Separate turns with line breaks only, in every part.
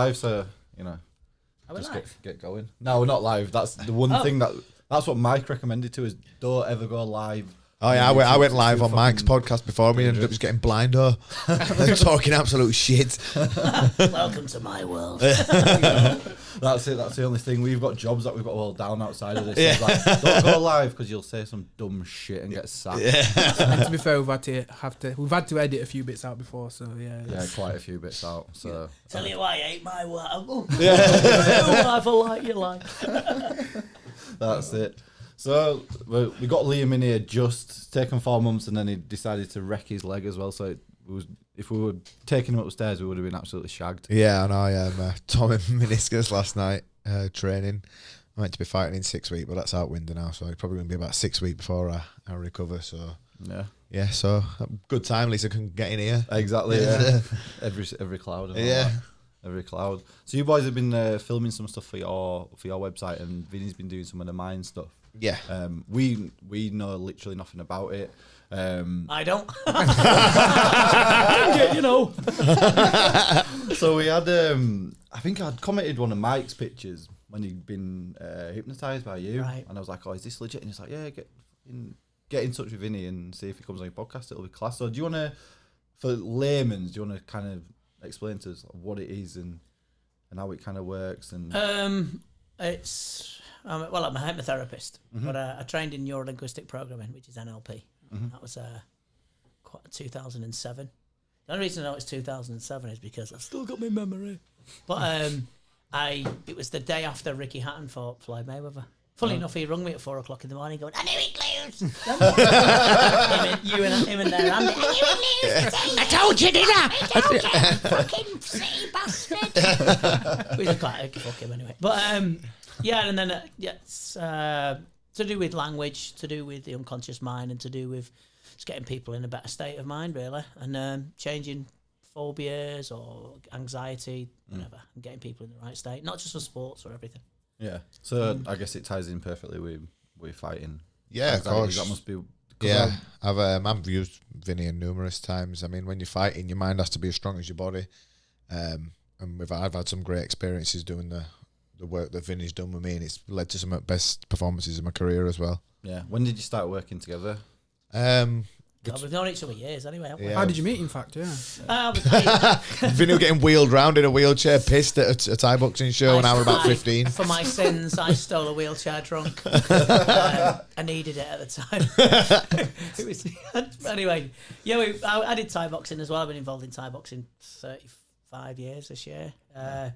live, so
Are we
just
live?
get going. No, we're not live. That's the one thing that's what Mike recommended to us. Don't ever go live.
Oh yeah, I went live on Mike's podcast before me and ended up just getting blind talking absolute shit.
Welcome to my world.
That's it. That's the only thing. We've got jobs that we've got to hold down outside of this. Yeah. It's like, don't go live because you'll say some dumb shit and get sacked.
And to be fair, we've had to edit a few bits out before, so
Yeah, quite a few bits out. So
Tell you why I hate my world. Life like your life.
that's it. So we got Liam in here just taken 4 months, and then he decided to wreck his leg as well. So if we were taking him upstairs, we would have been absolutely shagged.
Yeah, I know. I tore my meniscus last night training. I meant to be fighting in 6 weeks, but that's out window now. So it's probably going to be about 6 weeks before I recover. So yeah. So good time. At least I can get in here.
Exactly. Yeah. every cloud. And all that. Every cloud. So you boys have been filming some stuff for your website, and Vinny's been doing some of the mine stuff.
Yeah.
We know literally nothing about it.
I don't.
So we had I think I'd commented one of Mike's pictures when he'd been hypnotised by you,
Right.
and I was like, "Oh, is this legit?" And he's like, "Yeah, get in touch with Vinny and see if he comes on your podcast. It'll be class." So do you want to, for laymen, do you want to kind of explain to us what it is and how it kind of works? And
It's well, I'm a hypnotherapist, but I trained in neurolinguistic programming, which is NLP. That was 2007. The only reason I know it's 2007 is because I've still got my memory. But it was the day after Ricky Hatton fought Floyd Mayweather. Funny enough, he rung me at 4 o'clock in the morning going, "I knew he'd lose." him and their Andy. "I knew he'd lose. I told you, didn't I? I told you, fucking silly bastard." Which is quite fuck him anyway. But and then it's to do with language, to do with the unconscious mind, and to do with just getting people in a better state of mind, really, and changing phobias or anxiety, whatever, and getting people in the right state, not just for sports or everything.
yeah, so I guess it ties in perfectly with fighting.
Yeah, of course.
That must be.
Yeah, I've used Vinny numerous times. I mean, when you're fighting, your mind has to be as strong as your body. And I've had some great experiences doing the work that Vinny's done with me, and it's led to some of the best performances in my career as well.
Yeah. When did you start working together?
God, we've known each other years anyway, haven't we?
Yeah.
How did you meet, in fact? Yeah.
Vinny getting wheeled round in a wheelchair, pissed at a Thai boxing show when I was about 15.
For my sins, I stole a wheelchair drunk. I needed it at the time. It was anyway. Yeah, I did Thai boxing as well. I've been involved in Thai boxing 35 years this year. And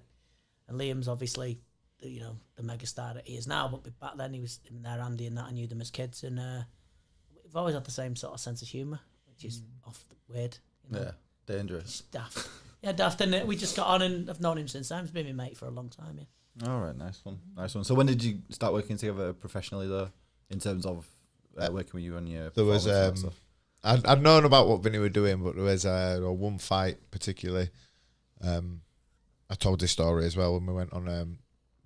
Liam's obviously, the megastar that he is now. But back then he was in there, Andy and that. I knew them as kids, and we've always had the same sort of sense of humour, which is weird.
Yeah, dangerous.
Daft. Yeah, daft. And we just got on, and I've known him since then. He's been my mate for a long time, yeah.
All right, nice one. So when did you start working together professionally, though, in terms of working with you on your
There was,
stuff?
I'd known about what Vinny were doing, but there was one fight particularly. I told this story as well when we went on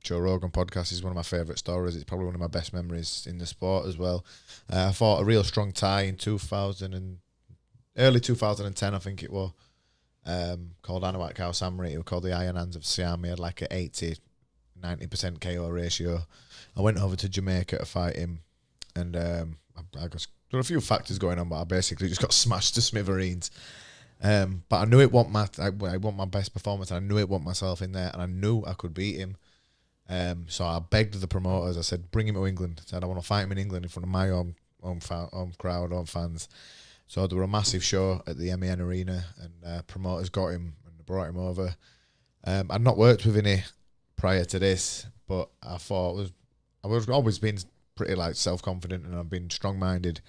Joe Rogan podcast. It's one of my favourite stories. It's probably one of my best memories in the sport as well. I fought a real strong Thai in early 2010, I think it was, called Anawat Kao Samri. It was called the Iron Hands of Siam. He had like a 80-90% KO ratio. I went over to Jamaica to fight him, and I got there were a few factors going on, but I basically just got smashed to smithereens. But I knew it wasn't I want my best performance, and I knew it wasn't myself in there, and I knew I could beat him. So I begged the promoters. I said, "Bring him to England." I said, "I want to fight him in England in front of my own crowd, own fans." So there were a massive show at the MEN Arena, and promoters got him and brought him over. I'd not worked with Vinny prior to this, but I thought I was always been pretty like self-confident, and I've been strong-minded.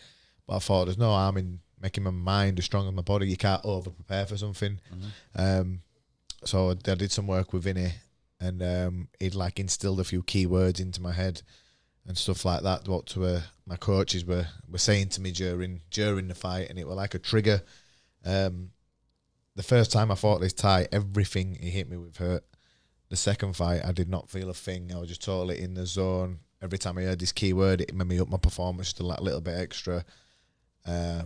But I thought there's no harm in making my mind as strong as my body. You can't over-prepare for something. So I did some work with Vinny, and he'd like instilled a few key words into my head and stuff like that. What my coaches were saying to me during the fight, and it was like a trigger. The first time I fought this Thai, everything he hit me with hurt. The second fight, I did not feel a thing. I was just totally in the zone. Every time I heard this key word, it made me up my performance just a little bit extra.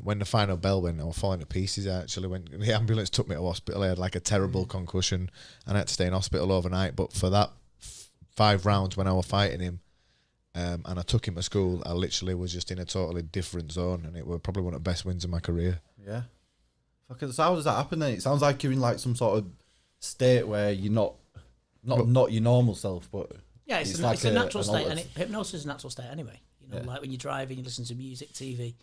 When the final bell went, I was falling to pieces. Actually, when the ambulance took me to hospital, I had like a terrible concussion, and I had to stay in hospital overnight. But for that 5 rounds when I was fighting him, and I took him to school, I literally was just in a totally different zone, and it was probably one of the best wins of my career.
Yeah. Fucking, so how does that happen then? It sounds like you're in like some sort of state where you're not your normal self, but
yeah, it's a natural state, and hypnosis is a natural state anyway. You know, like when you're driving, you listen to music, TV.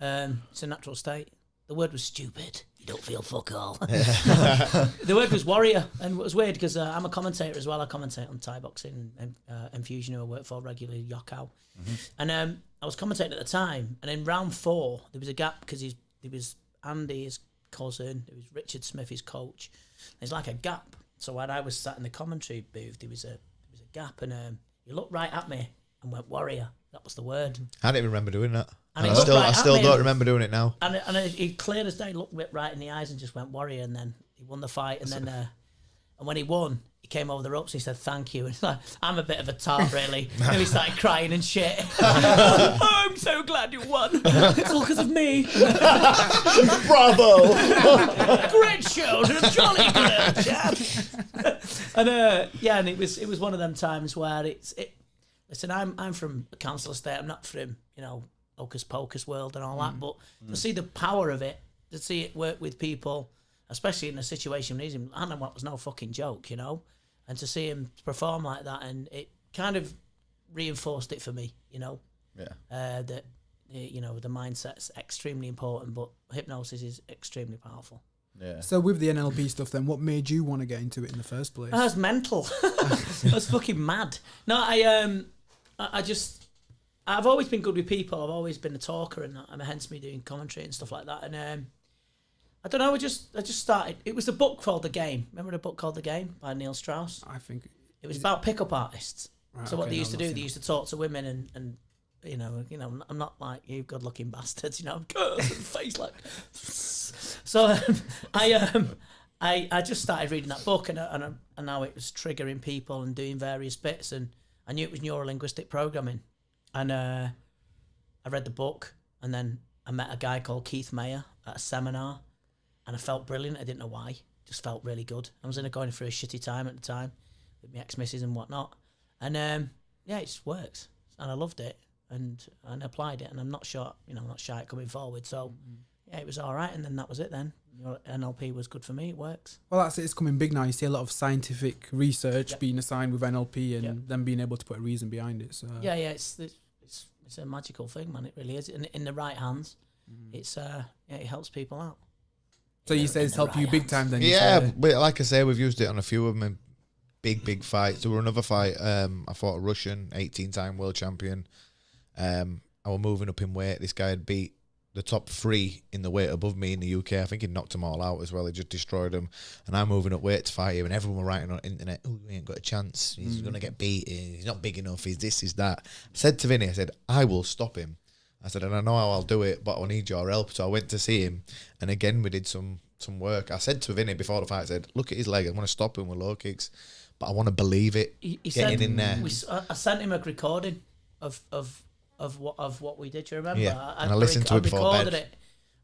It's a natural state. The word was stupid. You don't feel fuck all. The word was warrior, and it was weird because I'm a commentator as well. I commentate on Thai Boxing and Infusion, who I work for regularly, Yokkao. And I was commentating at the time, and in round 4, there was a gap because there was Andy, his cousin, there was Richard Smith, his coach. There's like a gap. So when I was sat in the commentary booth, there was a gap, and he looked right at me and went warrior. That was the word.
I didn't even remember doing that.
And
I still don't remember doing it now.
And he cleared as day, looked me right in the eyes and just went warrior, and then he won the fight. And then and when he won, he came over the ropes and he said thank you. And he's like, I'm a bit of a tart, really. And he started crying and shit. Oh, I'm so glad you won. It's all because of me.
Bravo!
Great show, jolly good, chap. And and it was one of them times where listen, I'm from a council estate. I'm not from hocus pocus world and all that, but to see the power of it, to see it work with people, especially in a situation when Hannah was no fucking joke, and to see him perform like that, and it kind of reinforced it for me, that the mindset's extremely important, but hypnosis is extremely powerful.
Yeah.
So with the NLP stuff, then what made you want to get into it in the first place?
I was mental. I was fucking mad. No, I've always been good with people. I've always been a talker, and hence me doing commentary and stuff like that. And I don't know. I just started. It was a book called The Game. Remember the book called The Game by Neil Strauss?
I think
it was about pickup artists.
Right,
so what they used to do, they used to talk to women, and I'm not like you, good-looking bastards. Face like. So I just started reading that book, and now it was triggering people and doing various bits, and I knew it was neuro-linguistic programming. And I read the book, and then I met a guy called Keith Mayer at a seminar, and I felt brilliant. I didn't know why. Just felt really good. I was going through a shitty time at the time with my ex-missus and whatnot. And it just works. And I loved it, and I applied it, and I'm not sure, I'm not shy at coming forward. So, yeah, it was all right, and then that was it then. NLP was good for me. It works.
Well, that's it. It's coming big now. You see a lot of scientific research being assigned with NLP, and them being able to put a reason behind it. So it's a magical thing, man. It really is. In the right hands, it helps people out. So you say it's helped you big time then?
Yeah, but like I say, we've used it on a few of them big fights. There were another fight. I fought a Russian, 18-time world champion. I was moving up in weight. This guy had beat the top 3 in the weight above me in the UK. I think he knocked them all out as well. He just destroyed them. And I'm moving up weight to fight him, and everyone were writing on the internet, oh, he ain't got a chance. He's going to get beat. He's not big enough. He's this, he's that. I said to Vinny, I said, I will stop him. I said, and I know how I'll do it, but I need your help. So I went to see him, and again, we did some work. I said to Vinny before the fight, I said, look at his leg. I want to stop him with low kicks, but I want to believe it.
He
getting
said,
in there.
I sent him a recording of what we did. Do you remember?
Yeah, and I listened to it before bed.
It,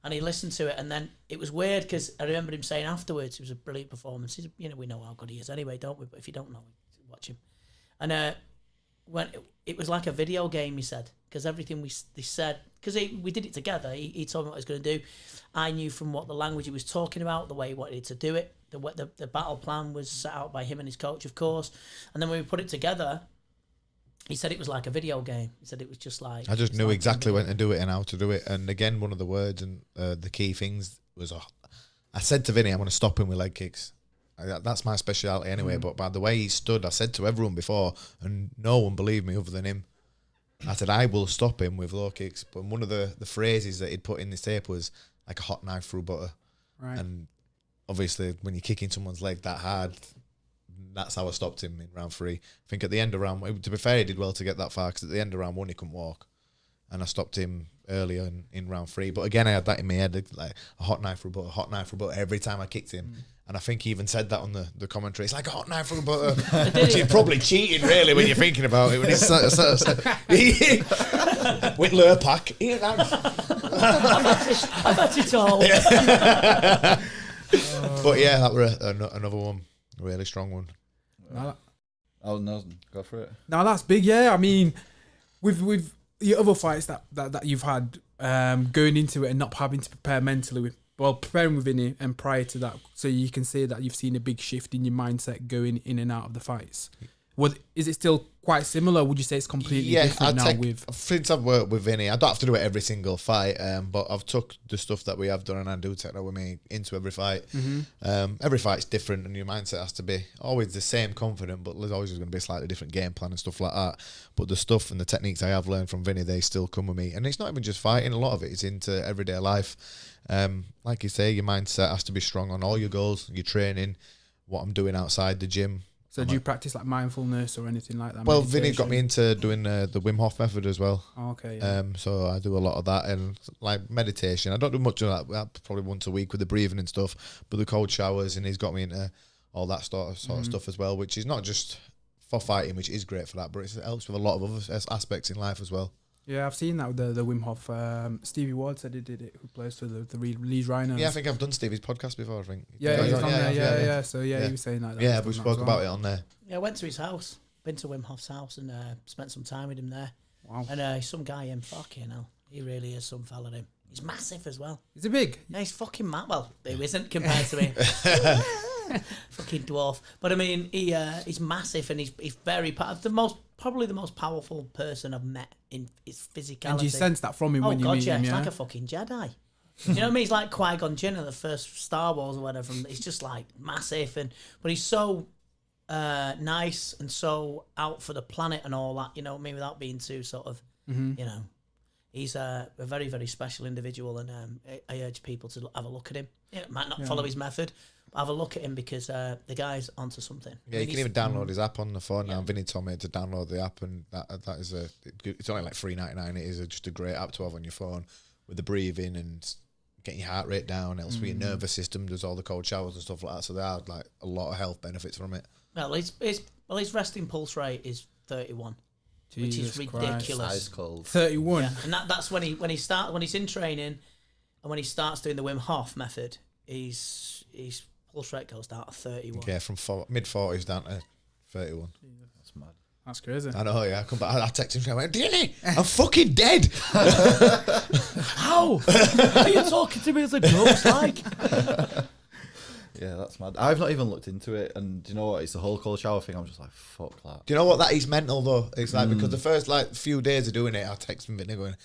and he listened to it, and then it was weird because I remember him saying afterwards it was a brilliant performance. We know how good he is anyway, don't we? But if you don't know, watch him. And when it was like a video game, he said, because everything they said, because we did it together. He told me what he was going to do. I knew from what the language he was talking about, the way he wanted to do it. The battle plan was set out by him and his coach, of course. And then when we put it together, he said it was like a video game. He said it was just like...
I just knew like exactly when to do it and how to do it. And again, one of the words and the key things was... I said to Vinny, I'm going to stop him with leg kicks. That's my speciality anyway. But by the way he stood, I said to everyone before, and no one believed me other than him. I said, I will stop him with low kicks. But one of the phrases that he'd put in this tape was like a hot knife through butter.
Right.
And obviously, when you're kicking someone's leg that hard... That's how I stopped him in round 3. I think at the end of round, to be fair, he did well to get that far because at the end of round 1 he couldn't walk, and I stopped him earlier in round 3. But again, I had that in my head, like a hot knife through butter, every time I kicked him. And I think he even said that on the commentary. It's like a hot knife through butter, which is probably cheating really when you're thinking about it. When it's with Lurpak,
I've had it all.
But yeah, that were another one, a really strong one.
No, go for it.
Now that's big, yeah. I mean, with your other fights that you've had, going into it and not having to prepare mentally preparing with Vinny and prior to that, so you can say that you've seen a big shift in your mindset going in and out of the fights. Is it still quite similar? Or would you say it's completely different now?
Since I've worked with Vinny, I don't have to do it every single fight, but I've took the stuff that we have done and I do take that with me into every fight. Every fight's different and your mindset has to be always the same confident, but there's always going to be a slightly different game plan and stuff like that. But the stuff and the techniques I have learned from Vinny, they still come with me. And it's not even just fighting, a lot of it is into everyday life. Like you say, your mindset has to be strong on all your goals, your training, what I'm doing outside the gym.
So do you practice like mindfulness or anything like that?
Well, Vinny got me into doing the Wim Hof method as well.
Oh, okay. Yeah.
So I do a lot of that and like meditation. I don't do much of that, probably once a week with the breathing and stuff, but the cold showers, and he's got me into all that sort of stuff as well, which is not just for fighting, which is great for that, but it helps with a lot of other aspects in life as well.
Yeah, I've seen that with the Wim Hof. Stevie Ward said he did it, who plays for the Leeds Rhinos.
Yeah, I think I've done Stevie's podcast before, I think.
Yeah, he's on there. Yeah. So he was saying that.
Yeah, we spoke about it on there.
Yeah, I went to his house, been to Wim Hof's house and spent some time with him there.
Wow.
And he's some guy in fucking hell. He really is some fella, him. He's massive as well.
Is he big?
Yeah, he's fucking mad. Well, he isn't compared to me. Fucking dwarf. But I mean, he's massive and he's very probably the most powerful person I've met in his physicality.
And you sense that from him when you meet him,
he's like a fucking Jedi. You know what I mean? He's like Qui-Gon Jinn in the first Star Wars or whatever. He's just like massive, but he's so nice and so out for the planet and all that. You know what I mean? Without being too sort of, you know, he's a very, very special individual, and I urge people to have a look at him. Yeah, might not follow his method, but have a look at him because the guy's onto something.
Yeah, you can even download his app on the phone now. Vinny told me to download the app, and that is it's only like $3.99. It is just a great app to have on your phone with the breathing and getting your heart rate down. It helps with your nervous system, does all the cold showers and stuff like that. So there are like a lot of health benefits from it.
Well, his resting pulse rate is 31.
Jesus
which is ridiculous.
Ice cold.
31.
Yeah, and that's when he's in training, and when he starts doing the Wim Hof method, his pulse rate goes down to 31.
Yeah, from mid-40s down to 31.
That's mad.
That's crazy.
I know, yeah. I come back, I texted him, I went, Dilly, I'm fucking dead.
How? Are you talking to me as a joke, like?
Yeah, that's mad. I've not even looked into it, and do you know what? It's the whole cold shower thing. I'm just like, fuck that.
Do you know what? That is mental though. It's like because the first like few days of doing it, I text him Vinny going,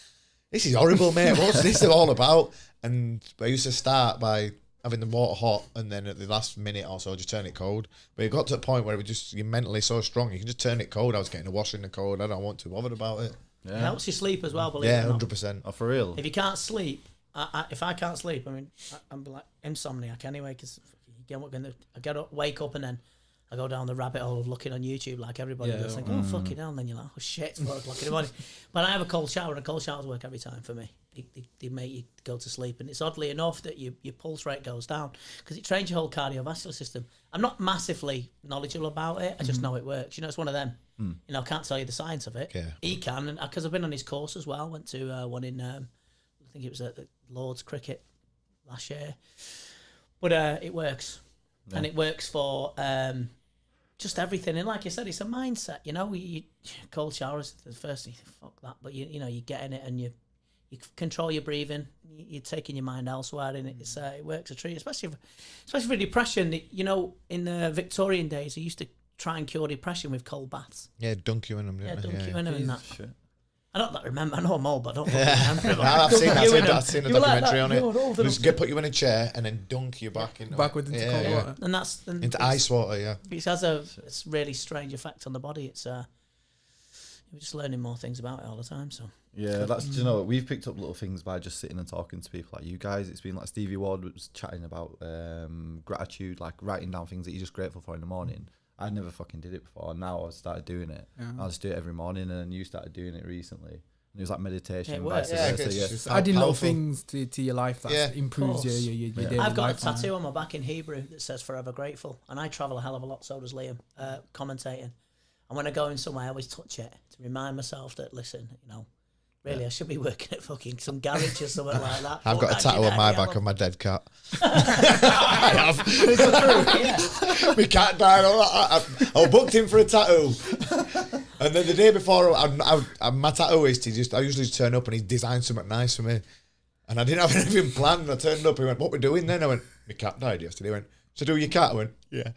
"This is horrible, mate. What's this all about?" And I used to start by having the water hot, and then at the last minute or so, just turn it cold. But it got to a point where it was just you're mentally so strong, you can just turn it cold. I was getting a wash in the cold. I don't want to bother about it.
Yeah. It helps you sleep as well. Believe it or not.
100%.
Oh, for real.
If you can't sleep, if I can't sleep, I mean, I'm like insomniac anyway because. I get up, wake up, and then I go down the rabbit hole of looking on YouTube like everybody does. Think, oh, fucking hell. And then you're like, oh, shit, it's 4 o'clock in the morning. But I have a cold shower, and cold showers work every time for me. They make you go to sleep. And it's oddly enough that your pulse rate goes down because it trains your whole cardiovascular system. I'm not massively knowledgeable about it. I just know it works. You know, it's one of them. You know, I can't tell you the science of it.
Yeah.
He can, because I've been on his course as well. Went to one in, I think it was at the Lord's Cricket last year. But it works. Yeah. And it works for just everything. And like I said, it's a mindset. You know, you cold showers, the first thing, fuck that. But, you know, you get in it and you control your breathing. You're taking your mind elsewhere. And it works a treat, especially for depression. You know, in the Victorian days, they used to try and cure depression with cold baths.
Yeah, dunk you in them.
Yeah, dunk you in them and that.
Shit.
I don't remember. I know them all, but I don't remember.
I've seen a documentary on it. Just put you in a chair and then dunk you back into
backwards into cold water.
And
into ice water. Yeah,
it has a really strange effect on the body. It's we're just learning more things about it all the time. So
yeah, that's you know we've picked up little things by just sitting and talking to people like you guys. It's been like Stevie Ward was chatting about gratitude, like writing down things that you're just grateful for in the morning. I never fucking did it before, and now I started doing it. Yeah. I just do it every morning, and then you started doing it recently. And it was like meditation.
Adding little things to your life that improves your daily life.
I've got a tattoo on my back in Hebrew that says "Forever Grateful," and I travel a hell of a lot. So does Liam, commentating. And when I go in somewhere, I always touch it to remind myself that listen, you know, Really, I should be working at fucking some garage or something like that.
I've got a tattoo on my back of my dead cat. I have. My cat died. I was booked in for a tattoo. And then the day before, my tattooist, I usually just turn up and he designed something nice for me. And I didn't have anything planned. I turned up, he went, what we doing then? I went, my cat died yesterday. He went, so do your cat? I went, yeah.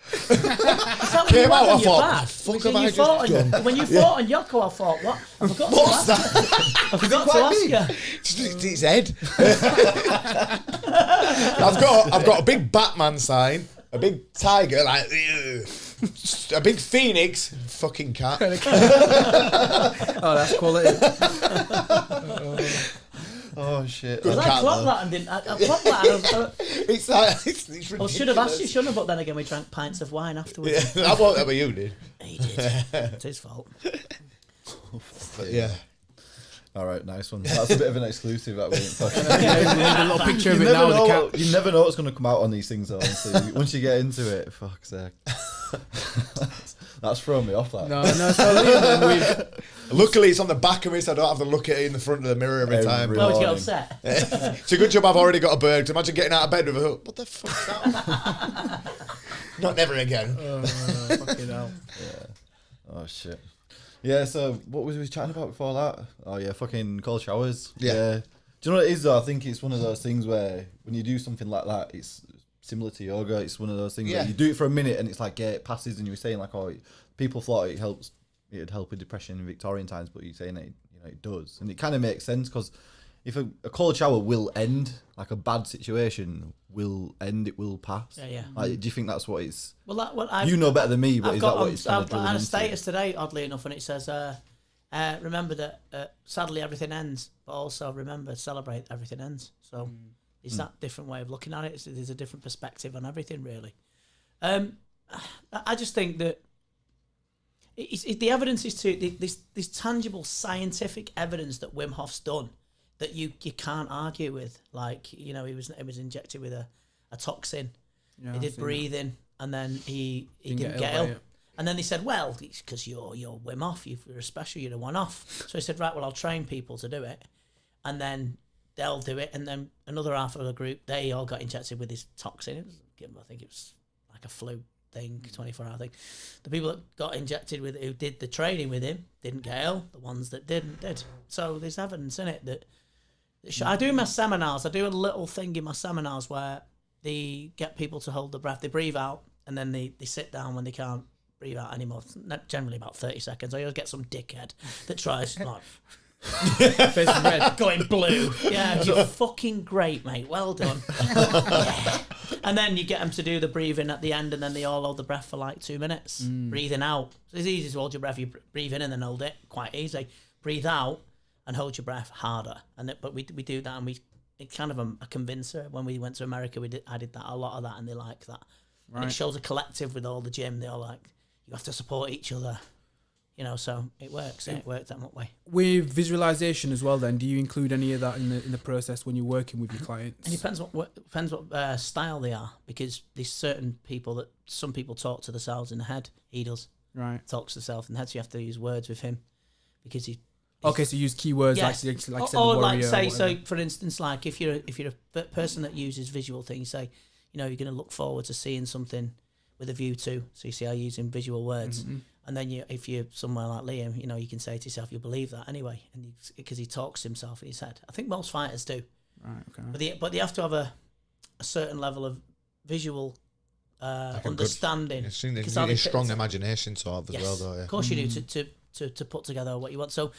Came out, I thought, what the fuck have I just done?
When you fought on Yoko, I thought, what? I forgot to ask. I forgot to ask you.
It's his head. I've got a big Batman sign, a big tiger, like a big phoenix, fucking cat.
Oh, that's quality.
Oh shit!
Because I clocked that and didn't. I clocked that. And
it's ridiculous.
I should have asked you, shouldn't have. But then again, we drank pints of wine afterwards.
Yeah, that wasn't what you did.
He did. It's his fault.
But yeah.
All right, nice one. That's a bit of an exclusive. That we
A little picture of it now. The cat.
You never know what's going to come out on these things. Honestly, once you get into it, fuck's sake. That's throwing me off. That.
No, it's not.
Luckily, it's on the back of me, so I don't have to look at it in the front of the mirror every time.
Why would you get upset?
It's a good job I've already got a bird. Imagine getting out of bed with a hook. What the fuck's that? Not never again.
Fucking hell.
Yeah. Oh shit. Yeah. So what was we chatting about before that? Oh yeah, fucking cold showers.
Yeah.
Do you know what it is though? I think it's one of those things where when you do something like that, it's similar to yoga. It's one of those things where you do it for a minute and it's like, yeah, it passes. And you were saying like, oh, people thought it'd help with depression in Victorian times, but you're saying it does. And it kind of makes sense because if a cold shower will end, like a bad situation will end, it will pass.
Yeah.
Like, do you think that's what it's...
Well,
you know better than me, but is that what it's kind of
I had a
into?
status today, oddly enough, and it says, remember that sadly everything ends, but also remember, celebrate everything ends. So it's that different way of looking at it. There's a different perspective on everything, really. I just think that the evidence is this tangible scientific evidence that Wim Hof's done that you can't argue with. Like, he was injected with a toxin. Yeah, he did breathing, and then he didn't get ill. And then they said, well, it's because you're Wim Hof, you're a special, you're a one-off. So he said, right, well, I'll train people to do it, and then they'll do it. And then another half of the group, they all got injected with this toxin. I think it was like a flu thing, 24-hour thing. The people that got injected with it, who did the training with him, didn't get ill. The ones that didn't did. So there's evidence in it that I do my seminars. I do a little thing in my seminars where they get people to hold the breath. They breathe out and then they sit down when they can't breathe out anymore. Generally about 30 seconds. I always get some dickhead that tries like face red, going blue. Yeah, you're fucking great, mate. Well done. Yeah. And then you get them to do the breathing at the end, and then they all hold the breath for like 2 minutes. Breathing out. So it's easy to hold your breath. You breathe in and then hold it. Quite easy. Breathe out and hold your breath harder. But we do that, and it's kind of a convincer. When we went to America, I did that, a lot of that, and they like that. Right. And it shows a collective with all the gym. They're all like, you have to support each other. So it works. It worked that way. With
visualization as well, then, do you include any of that in the process when you're working with your clients?
It depends what style they are, because there's certain people that some people talk to themselves in the head. He does.
Right.
Talks to himself in the head, so you have to use words with him because he.
Okay, so use keywords like say the warrior,
like so for instance, like if you're a person that uses visual things, say, you're going to look forward to seeing something with a view to. So you see, I using visual words. Mm-hmm. And then if you're somewhere like Liam, you can say to yourself, you believe that anyway, and because he talks to himself in his head. I think most fighters do.
Right. Okay.
But they have to have a certain level of visual understanding.
You need a strong imagination to have as well, though. Yeah.
Of course you do to put together what you want. So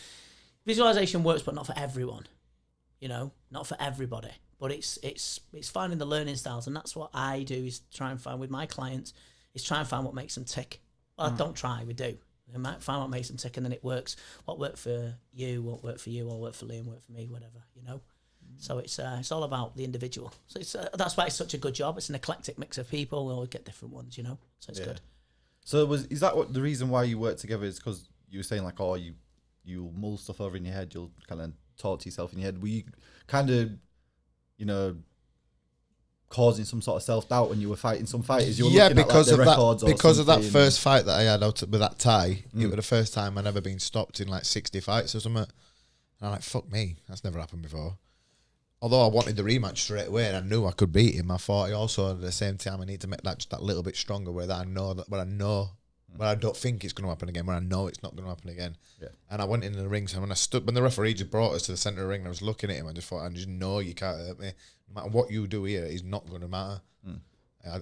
visualization works, but not for everyone. Not for everybody. But it's finding the learning styles, and that's what I do. Is try and find with my clients. Is try and find what makes them tick. Well, I don't try, we do. I might find what makes them tick, and then it works. What worked for you, what worked for you, what worked for Liam, worked for me, whatever, So it's all about the individual. So that's why it's such a good job. It's an eclectic mix of people. We all get different ones, So it's good.
So is that what the reason why you work together is because you were saying like, oh, you mull stuff over in your head, you'll kind of talk to yourself in your head. Were you kind of, causing some sort of self-doubt when you were fighting some fighters? You were looking
because
at, like,
of that, because of that first fight that I had out with that tie. It was the first time I'd ever been stopped in like 60 fights or something. And I'm like, fuck me, that's never happened before. Although I wanted the rematch straight away and I knew I could beat him, I thought also at the same time I need to make that just that little bit stronger where I don't think it's going to happen again, where I know it's not going to happen again. Yeah. And I went in the ring, so when the referee just brought us to the centre of the ring and I was looking at him, I just thought, I just know you can't hurt me. No matter what you do here, it's not going to matter.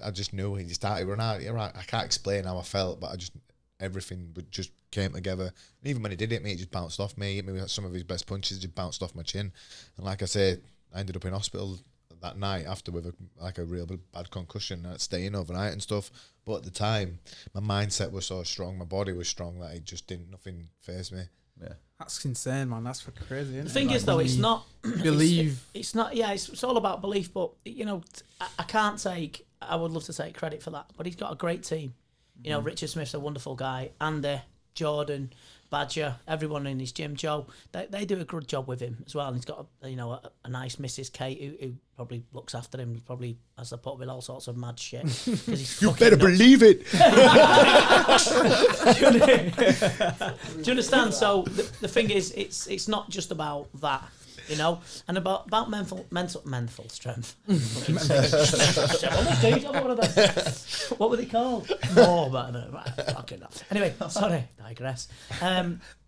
I just knew he started running out. You're right, I can't explain how I felt, but everything just came together. And even when he did hit me, it just bounced off me. He hit me with some of his best punches, just bounced off my chin. And like I say, I ended up in hospital that night after with a real bad concussion, staying overnight and stuff. But at the time, my mindset was so strong, my body was strong that it just nothing phased me. Yeah,
that's insane, man. That's crazy. Isn't
the thing is, though, it's not
believe.
It's not. Yeah, it's all about belief. But I can't take. I would love to take credit for that, but he's got a great team. Richard Smith's a wonderful guy. Andy, Jordan, Badger, everyone in his gym, Joe, they do a good job with him as well. And he's got a nice Mrs. Kate who probably looks after him. Probably has to put up with all sorts of mad shit.
You better believe it.
Do you understand? So the thing is, it's not just about that. And about mental strength. What were they called? More, but anyway, sorry, digress.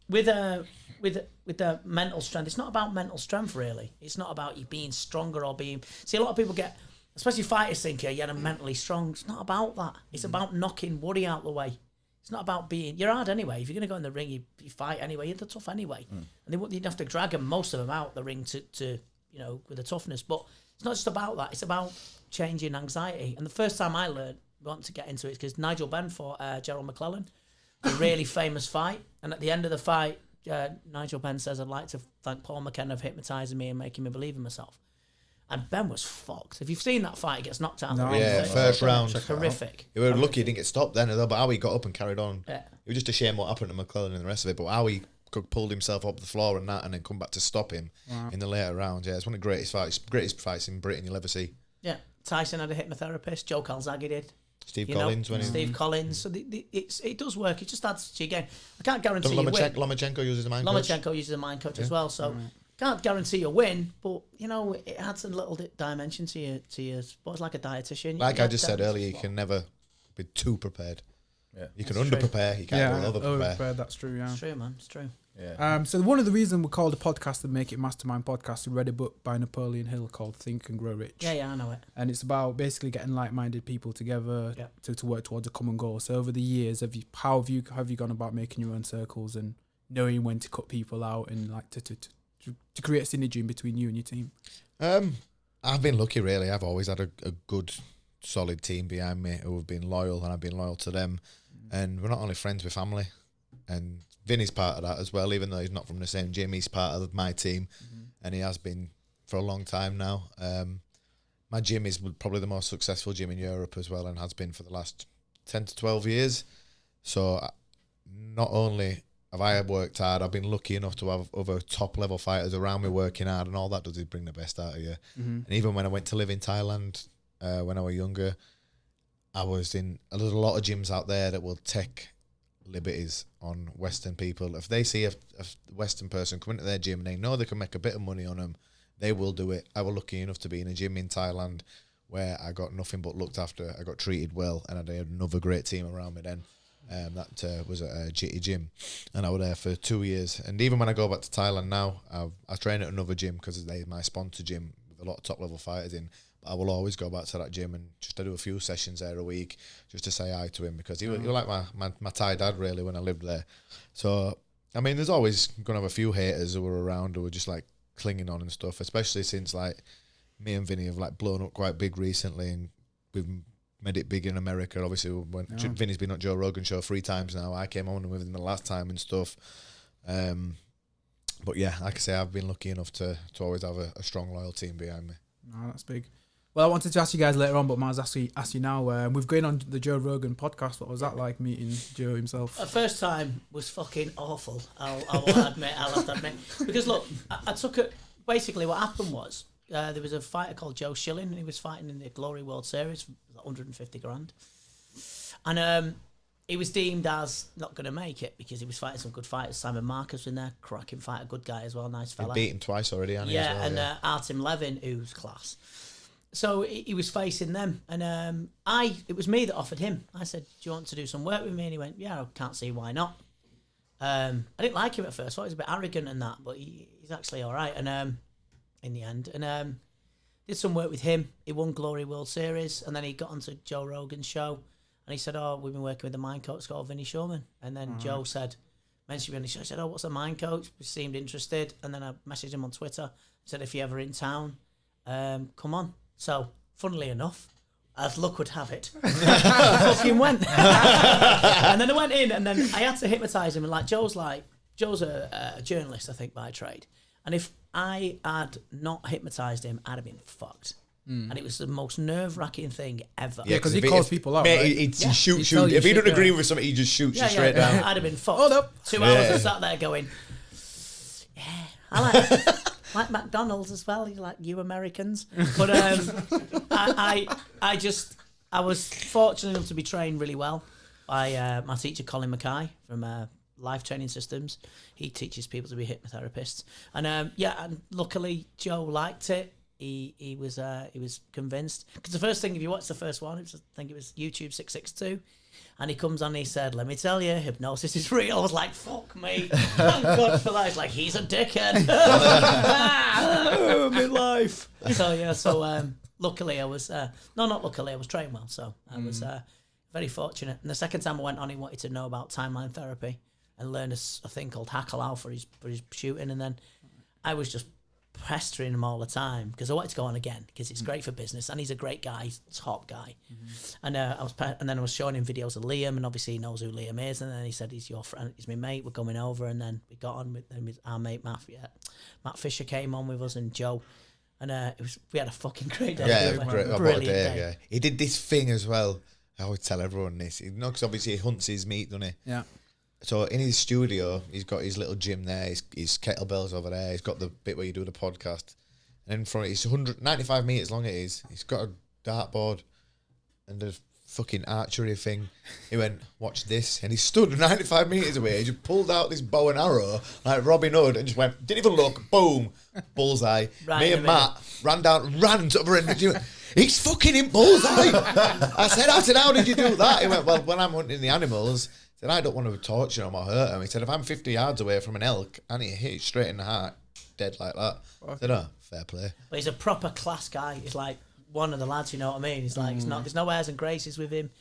With the mental strength, it's not about mental strength really. It's not about you being stronger or being. See, a lot of people get, especially fighters, think you're mentally strong. It's not about that. It's about knocking worry out the way. It's not about you're hard anyway. If you're going to go in the ring, you fight anyway. You're tough anyway. And you'd have to drag them, most of them, out the ring to with the toughness. But it's not just about that. It's about changing anxiety. And the first time I wanted to get into it is because Nigel Benn fought Gerald McClellan, a really famous fight. And at the end of the fight, Nigel Benn says, I'd like to thank Paul McKenna for hypnotising me and making me believe in myself. And Ben was fucked. If you've seen that fight, he gets knocked out.
First round.
It's horrific.
He was lucky he didn't get stopped then, though, but how he got up and carried on.
Yeah.
It was just a shame what happened to McClellan and the rest of it, but how he pulled himself up the floor and then come back to stop him in the later rounds. Yeah, it's one of the greatest fights in Britain you'll ever see.
Yeah. Tyson had a hypnotherapist. Joe Calzaghe did.
Steve Collins.
Steve Collins. So it does work. It just adds to your game. I can't guarantee you win.
Lomachenko uses a mind coach.
Lomachenko uses a mind coach as well, so... Can't guarantee a win, but it adds a little dimension to your sport. It's like a dietitian.
Like I just said earlier, you can never be too prepared. Yeah, you can under-prepare. You can't over-prepare.
That's true. Yeah,
it's true, man. It's true.
Yeah.
So one of the reasons we call the podcast the Make It Mastermind podcast, we read a book by Napoleon Hill called Think and Grow Rich.
Yeah, I know it.
And it's about basically getting like-minded people together to work towards a common goal. So over the years, how have you gone about making your own circles and knowing when to cut people out and like to create synergy in between you and your team?
I've been lucky, really. I've always had a good, solid team behind me who have been loyal, and I've been loyal to them. And we're not only friends, we're family. And Vinny's part of that as well, even though he's not from the same gym. He's part of my team, and he has been for a long time now. My gym is probably the most successful gym in Europe as well, and has been for the last 10 to 12 years. So not only have I worked hard, I've been lucky enough to have other top level fighters around me working hard, and all that does is bring the best out of you. And even when I went to live in Thailand when I was younger, there's a lot of gyms out there that will take liberties on Western people. If they see a Western person come into their gym and they know they can make a bit of money on them, they will do it. I was lucky enough to be in a gym in Thailand where I got nothing but looked after. I got treated well, and I had another great team around me then. That was at a GT gym, and I was there for 2 years. And even when I go back to Thailand now, I train at another gym because they're my sponsor gym with a lot of top level fighters in. But I will always go back to that gym and just to do a few sessions there a week just to say hi to him, because he was like my Thai dad really when I lived there. So I mean, there's always gonna have a few haters who are around who are just like clinging on and stuff, especially since like me and Vinny have like blown up quite big recently, and we've made it big in America. Obviously, Vinny's been on Joe Rogan show 3 times now. I came on with him the last time and stuff. But yeah, like I say, I've been lucky enough to always have a strong, loyal team behind me.
No, that's big. Well, I wanted to ask you guys later on, but Miles, ask you now. We've gone on the Joe Rogan podcast. What was that like, meeting Joe himself?
The first time was fucking awful. I'll have to admit. Because look, I took it. Basically, what happened was there was a fighter called Joe Schilling, and he was fighting in the Glory World Series for 150 grand. And he was deemed as not going to make it because he was fighting some good fighters. Simon Marcus was in there, cracking fighter, good guy as well, nice fella.
He beat him twice already, hasn't he?
Yeah, and Artem Levin, who's class. So he was facing them, and it was me that offered him. I said, "Do you want to do some work with me?" And he went, "Yeah, I can't see why not." I didn't like him at first. I thought he was a bit arrogant and that, but he's actually all right. And in the end, and did some work with him. He won Glory World Series, and then he got onto Joe Rogan's show, and he said, "Oh, we've been working with a mind coach called Vinny Shoreman." And then Joe mentioned me on the show. I said, "Oh, what's a mind coach?" He seemed interested, and then I messaged him on Twitter. I said, "If you're ever in town, come on." So, funnily enough, as luck would have it, I fucking went. And then I went in, and then I had to hypnotise him. And Joe's a journalist, I think, by trade. And if I had not hypnotised him, I'd have been fucked. And it was the most nerve-wracking thing ever.
Yeah, because he calls people out.
Mate,
right?
he shoots you. If he doesn't agree with something, he just shoots you straight down.
I'd have been fucked.
Hold up.
2 hours I sat there going, yeah, I like McDonald's as well. You like you Americans, but I was fortunate enough to be trained really well by my teacher Colin Mackay from Life Training Systems. He teaches people to be hypnotherapists, and and luckily Joe liked it. He was convinced because the first thing, if you watch the first one, I think it was YouTube 662. And he comes on and he said, "Let me tell you, hypnosis is real." I was like, fuck me. Thank God for that. He's like, he's a dickhead. My life. So luckily I was, not luckily, I was trained well. So I was very fortunate. And the second time I went on, he wanted to know about timeline therapy and learn a thing called Hakalau for his shooting. And then I was just pestering him all the time because I wanted to go on again because it's great for business and he's a great guy, he's a top guy. And then I was showing him videos of Liam, and obviously he knows who Liam is. And then he said, "He's your friend, he's my mate. We're coming over." And then we got on with our mate Matt. Matt Fisher came on with us and Joe, and we had a fucking great day.
Yeah,
brilliant
day.
day.
Yeah, he did this thing as well. I always tell everyone this. Because obviously he hunts his meat, doesn't he? Yeah. So in his studio, he's got his little gym there. His kettlebells over there. He's got the bit where you do the podcast. And in front, it's 195 meters long. It is. He's got a dartboard and a fucking archery thing. He went, "Watch this," and he stood 95 meters away. He just pulled out this bow and arrow like Robin Hood and just went, didn't even look, boom, bullseye. Me and Matt ran over and he's fucking in bullseye. I said, "How did you do that?" He went, "Well, when I'm hunting the animals," he said, "I don't want to torture them or hurt them." He said, "If I'm 50 yards away from an elk and he hit it straight in the heart, dead like that." I said, "Oh, fair play."
But he's a proper class guy. He's like one of the lads, you know what I mean? He's like, there's no airs and graces with him.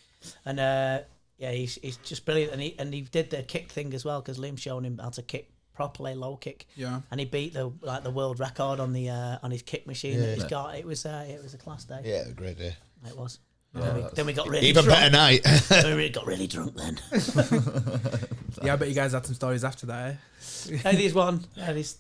And he's just brilliant. And he did the kick thing as well because Liam showed him how to kick properly, low kick. Yeah. And he beat the world record on his kick machine that he's got. It was a class day.
Yeah, a great day.
It was. Then we got really
even
drunk.
Better night.
We got really drunk then.
Yeah, I bet you guys had some stories after that, eh?
Hey, there's one. Right,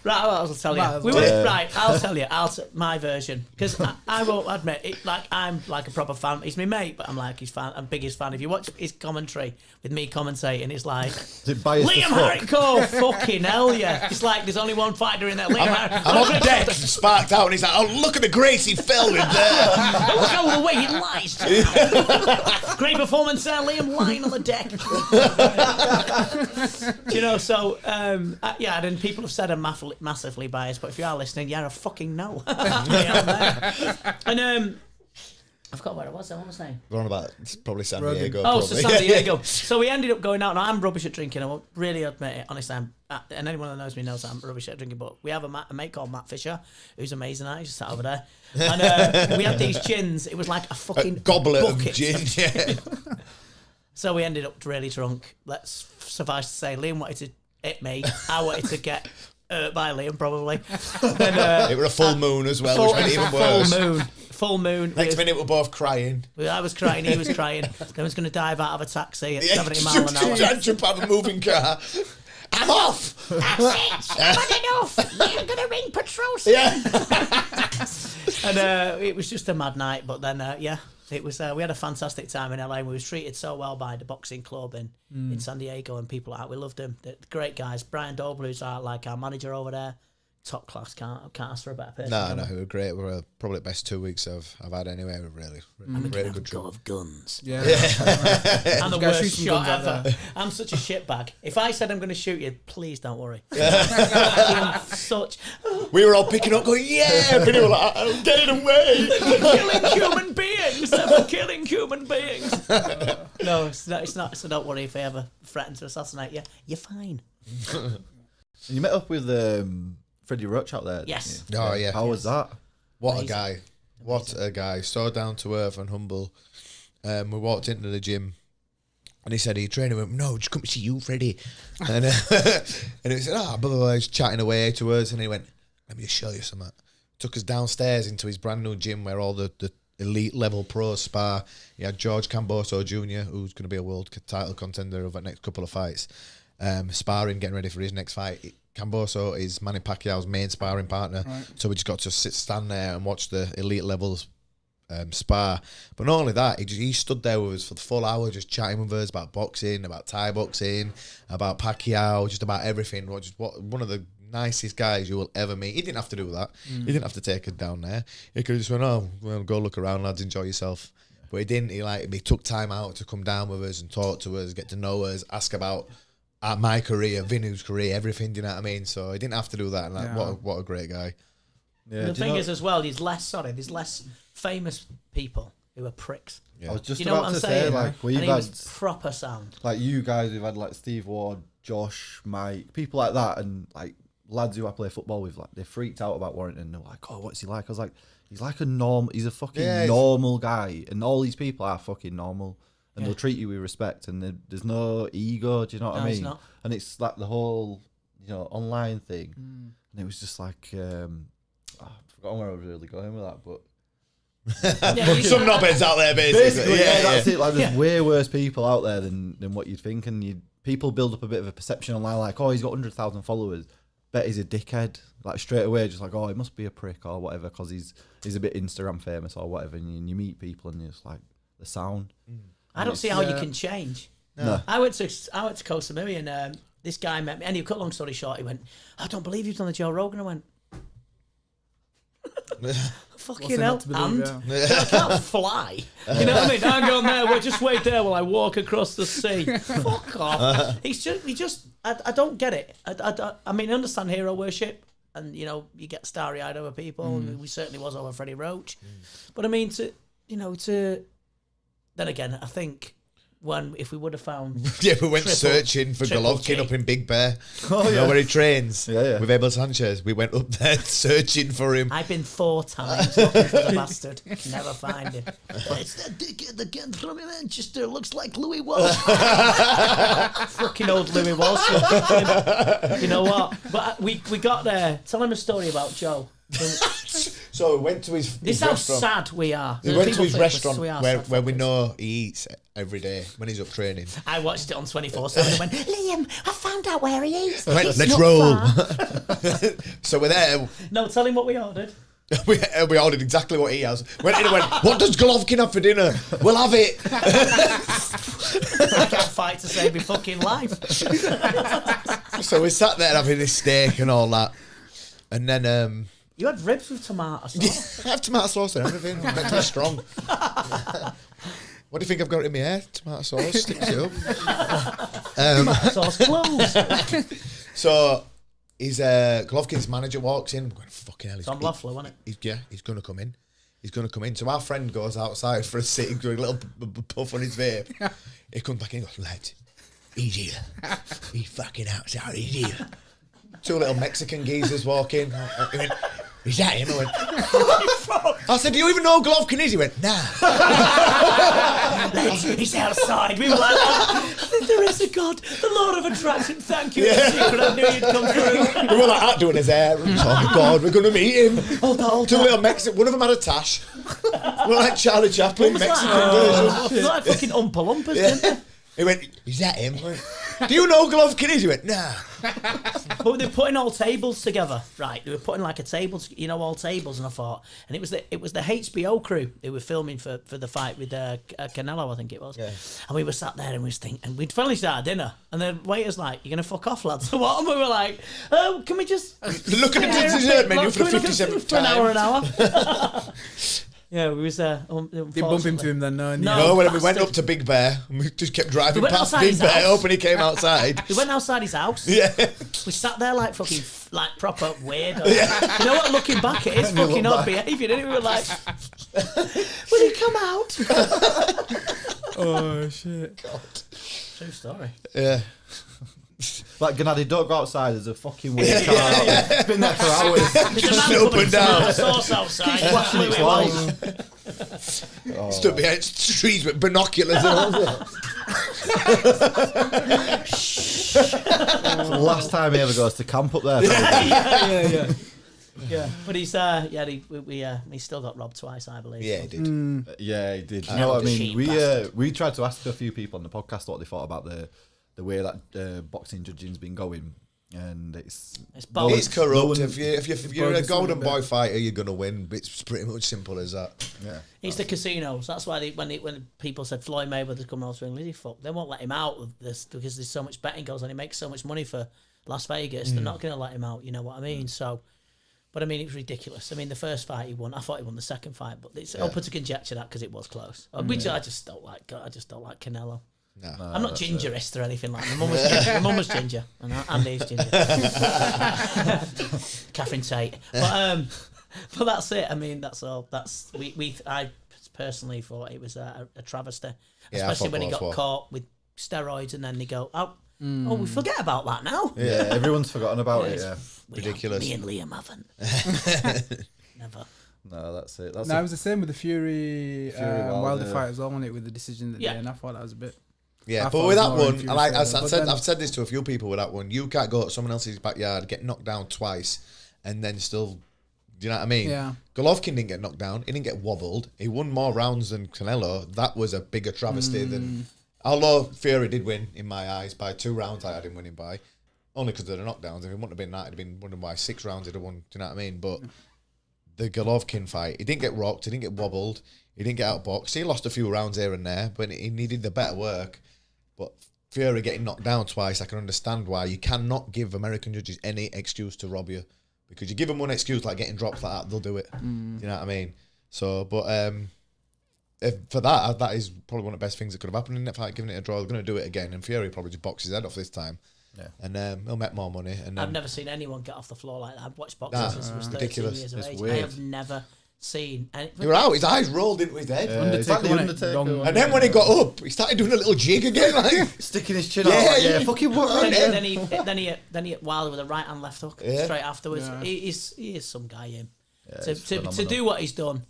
I'll tell you. I'll tell you. My version, because I won't admit it. Like I'm like a proper fan. He's my mate, but I'm like his fan. I'm biggest fan. If you watch his commentary with me commentating, it's like Liam Harrico. Fucking hell yeah! It's like there's only one fighter in there.
I'm on deck, sparked out, and he's like, "Oh, look at the grace he fell with there."
Look how the way he lies. Great performance there, Liam, lying on the deck. So then people have said I'm massively biased, but if you are listening, I fucking know. And I forgot where I was. What was I saying?
We're on about probably San Diego.
Oh, so San Diego. So we ended up going out, and I'm rubbish at drinking. I won't really admit it. Honestly, and anyone that knows me knows I'm rubbish at drinking. But we have a mate called Matt Fisher, who's amazing at it. He's just sat over there. And we had these gins. It was like a fucking
goblet
bucket
of gin. Yeah.
So we ended up really drunk. Let's suffice to say, Liam wanted to hit me. I wanted to get hurt by Liam, probably.
It was a full moon as well, which made it even worse.
Full moon.
Next minute, we're both crying.
I was crying, he was crying. Then I was going to dive out of a taxi at 70 miles an hour.
Jump out of a moving car. I'm off.
That's it. I've had enough. You're going to ring patrol. And it was just a mad night. But then, it was. We had a fantastic time in LA. And we was treated so well by the boxing club in San Diego and people like that. We loved them. They're great guys. Brian Doble, who's our manager over there, top class. Can't ask for a better person.
No, we were great. We were probably the best 2 weeks I've had anyway. We're really
really
good
go
trip.
of guns.
Yeah.
I'm the
You guys
worst
shoot some
shot
guns out
ever. I'm such a shitbag. If I said I'm going to shoot you, please don't worry. I'm such.
We were all picking up, going, yeah. Vinny were like, I'm getting away.
Killing human beings. They're killing human beings. No, it's not. So don't worry if I ever threaten to assassinate you. You're fine.
You met up with Freddie Roach out there.
Yes.
Oh, yeah.
How was that?
What
Amazing.
a guy. What a guy. So down to earth and humble. We walked into the gym and he said, "Are you training?" We went, "No, just come to see you, Freddie." And he said, blah, blah, blah. He's chatting away to us and he went, "Let me just show you something." Took us downstairs into his brand new gym where all the elite level pros spar. He had George Camboso Jr., who's going to be a world title contender over the next couple of fights, sparring, getting ready for his next fight. Camboso is Manny Pacquiao's main sparring partner, so we just got to stand there and watch the elite levels spar. But not only that, he stood there with us for the full hour, just chatting with us about boxing, about Thai boxing, about Pacquiao, just about everything. One of the nicest guys you will ever meet. He didn't have to do that. He didn't have to take us down there. He could have just went, "Oh, well, go look around, lads, enjoy yourself." But he didn't. He took time out to come down with us and talk to us, get to know us, ask about my career, Vinny's career, everything. Do you know what I mean? So he didn't have to do that. And what a great guy.
Yeah,
And the thing is, as well, there's less famous people who are pricks.
I was just
You know what
about
I'm
to
saying?
say, like, we've
And he
had,
was proper sound.
like, you guys, we've had, like, Steve Ward, Josh, Mike, people like that, and, like, lads who I play football with, like, they freaked out about Warrington. They're like, "Oh, what's he like?" I was like, he's like he's a fucking normal guy, and all these people are fucking normal. And they'll treat you with respect, and there's no ego. Do you know what I mean?
It's not.
And it's like the whole, online thing. And it was just like, I forgot where I was really going with that, but
Some knobheads out there, basically.
that's it. Like, there's way worse people out there than what you'd think, and people build up a bit of a perception online, like, "Oh, he's got 100,000 followers. Bet he's a dickhead." Like, straight away, just like, "Oh, he must be a prick or whatever because he's a bit Instagram famous or whatever." And you meet people, and it's like the sound.
I don't see how you can change.
No.
I went to Koh Samui and this guy met me. And he cut long story short, he went, "I don't believe you've done the Joe Rogan." I went, "Fucking hell, and I can't fly." You know what I mean? I'm going there. We'll just wait there while I walk across the sea. Fuck off. I don't get it. I mean, I understand hero worship, and you get starry eyed over people. We certainly was over Freddie Roach, but I mean then again, I think if we would have found
we went searching for Golovkin up in Big Bear.
Oh, yeah.
Where he trains
with
Abel Sanchez. We went up there searching for him.
I've been 4 times looking for the bastard. Never find him. It's that dickhead that came from Manchester. Looks like Louis Walsh. Fucking old Louis Walsh. You know what? But we got there. Tell him a story about Joe.
So we went to his
This is how
restaurant.
sad we are.
We went to his
People think
restaurant
we are
where
sad
we
fuckers.
know he eats every day when he's up training.
I watched it on 24/7 and went, "Liam, I found out where he is.
I went,
It's
"Let's
not
roll."
far."
So we're there.
No, tell him what we ordered.
We ordered exactly what he has. Went in and went, "What does Golovkin have for dinner? We'll have it."
I can't fight to save my fucking life.
So we sat there having this steak and all that. And then
You had ribs with tomato sauce.
I have tomato sauce and everything. Meant to be strong. What do you think I've got in my hair? Tomato sauce sticks it up.
Tomato sauce clothes.
So his Golovkin's manager walks in. I'm going, "Fucking hell."
Tom Loeffler, wasn't it?
He's going to come in. He's going to come in. So our friend goes outside for a sit, doing a little puff on his vape. He comes back in and goes, "Lad, he's here. He's fucking outside. He's here." 2 little Mexican geezers walk in. He went, "Is that him?" I went, I said, "Do you even know who Golovkin is?" He went, "Nah."
He's outside. We were like, "Oh, there is a God, the Lord of Attraction. Thank you."
Yeah.
Secret, I knew you'd come through.
We were like that doing his hair. Oh my God, we're going to meet him.
Hold on.
2 little Mexican. One of them had a tash. We're like Charlie Chaplin,
It was
Mexican
like,
version.
it was like fucking Oompa Loompas, didn't it?
He went, is that him? Do you know who Golovkin is? He went, nah.
But they were putting all tables together, right? They were putting like a table, all tables, and I thought, and it was the HBO crew who were filming for the fight with Canelo, I think it was. Yeah. And we were sat there and we was thinking, and we'd finally started dinner, and the waiter's like, "You're gonna fuck off, lads." So what? And we were like, "Oh, can we just
look at the dessert menu for the 57th time?
For an hour. Yeah, we was there.
Did bump into him then?
No, when we went up to Big Bear, and we just kept driving past Big Bear up, and he came outside.
We went outside his house.
Yeah.
We sat there like fucking, like proper weirdo. Yeah. You know what? Looking back, it is fucking odd behaviour, didn't it? We were like, will he come out?
Oh, shit.
God. True story.
Yeah.
Like, Gennady, don't go outside. There's a fucking weird car out there. It's been there for hours.
Just up and down. Sauce outside.
Keeps flashing its lights.
Stood behind trees with binoculars and all.
Last time he ever goes to camp up there.
Yeah, but he's he still got robbed twice, I believe.
Yeah, he did.
Yeah, he did. You know what I mean? We tried to ask a few people on the podcast what they thought about the way that boxing judging's been going, and it's
corrupt. If you're a golden boy fighter, you're gonna win. It's pretty much simple as that.
Yeah, it's the casinos. That's why when people said Floyd Mayweather's coming out to England, they won't let him out of this because there's so much betting goes on. He makes so much money for Las Vegas. They're not going to let him out. You know what I mean? So. But I mean, it was ridiculous. I mean, the first fight he won. I thought he won the second fight, but it's open to conjecture that because it was close. Which I just don't like. I just don't like Canelo.
No,
I'm not gingerist or anything like that. My mum was ginger, and Andy's ginger. Catherine Tate. But that's it. I mean, that's all. I personally thought it was a travesty, especially when he got caught with steroids, and then they go, oh, we forget about that now.
Yeah, everyone's forgotten about it. Yeah,
ridiculous.
Me and Liam haven't. Never.
No, that's it.
It was the same with the Fury Wilder fight as well, wasn't it? With the decision that day, and I thought that was a bit.
Yeah, but with that one, I've said this to a few people with that one. You can't go to someone else's backyard, get knocked down twice, and then still. Do you know what I mean?
Yeah.
Golovkin didn't get knocked down. He didn't get wobbled. He won more rounds than Canelo. That was a bigger travesty than. Although Fury did win in my eyes by 2 rounds, I had him winning by, only because of the knockdowns. If it wouldn't have been that, it'd have been winning by 6 rounds. He'd have won. Do you know what I mean? But the Golovkin fight, he didn't get rocked. He didn't get wobbled. He didn't get outboxed. He lost a few rounds here and there, but he needed the better work. But Fury getting knocked down twice, I can understand why. You cannot give American judges any excuse to rob you, because you give them one excuse like getting dropped like that, they'll do it. Do you know what I mean? So, but for that is probably one of the best things that could have happened in that fight. Giving it a draw, they're going to do it again, and Fury probably just box his head off this time. Yeah, and he'll make more money. And
I've never seen anyone get off the floor like that. I've watched boxing since I was 13 years of age.
Weird.
I have never seen anything.
You're out. His eyes rolled into his head.
Undertaker.
And then when he got up, he started doing a little jig again, like
sticking his chin out. Fucking what?
Then he Wilder with a right hand left hook straight afterwards. Yeah. He is some guy. Him to do what he's done.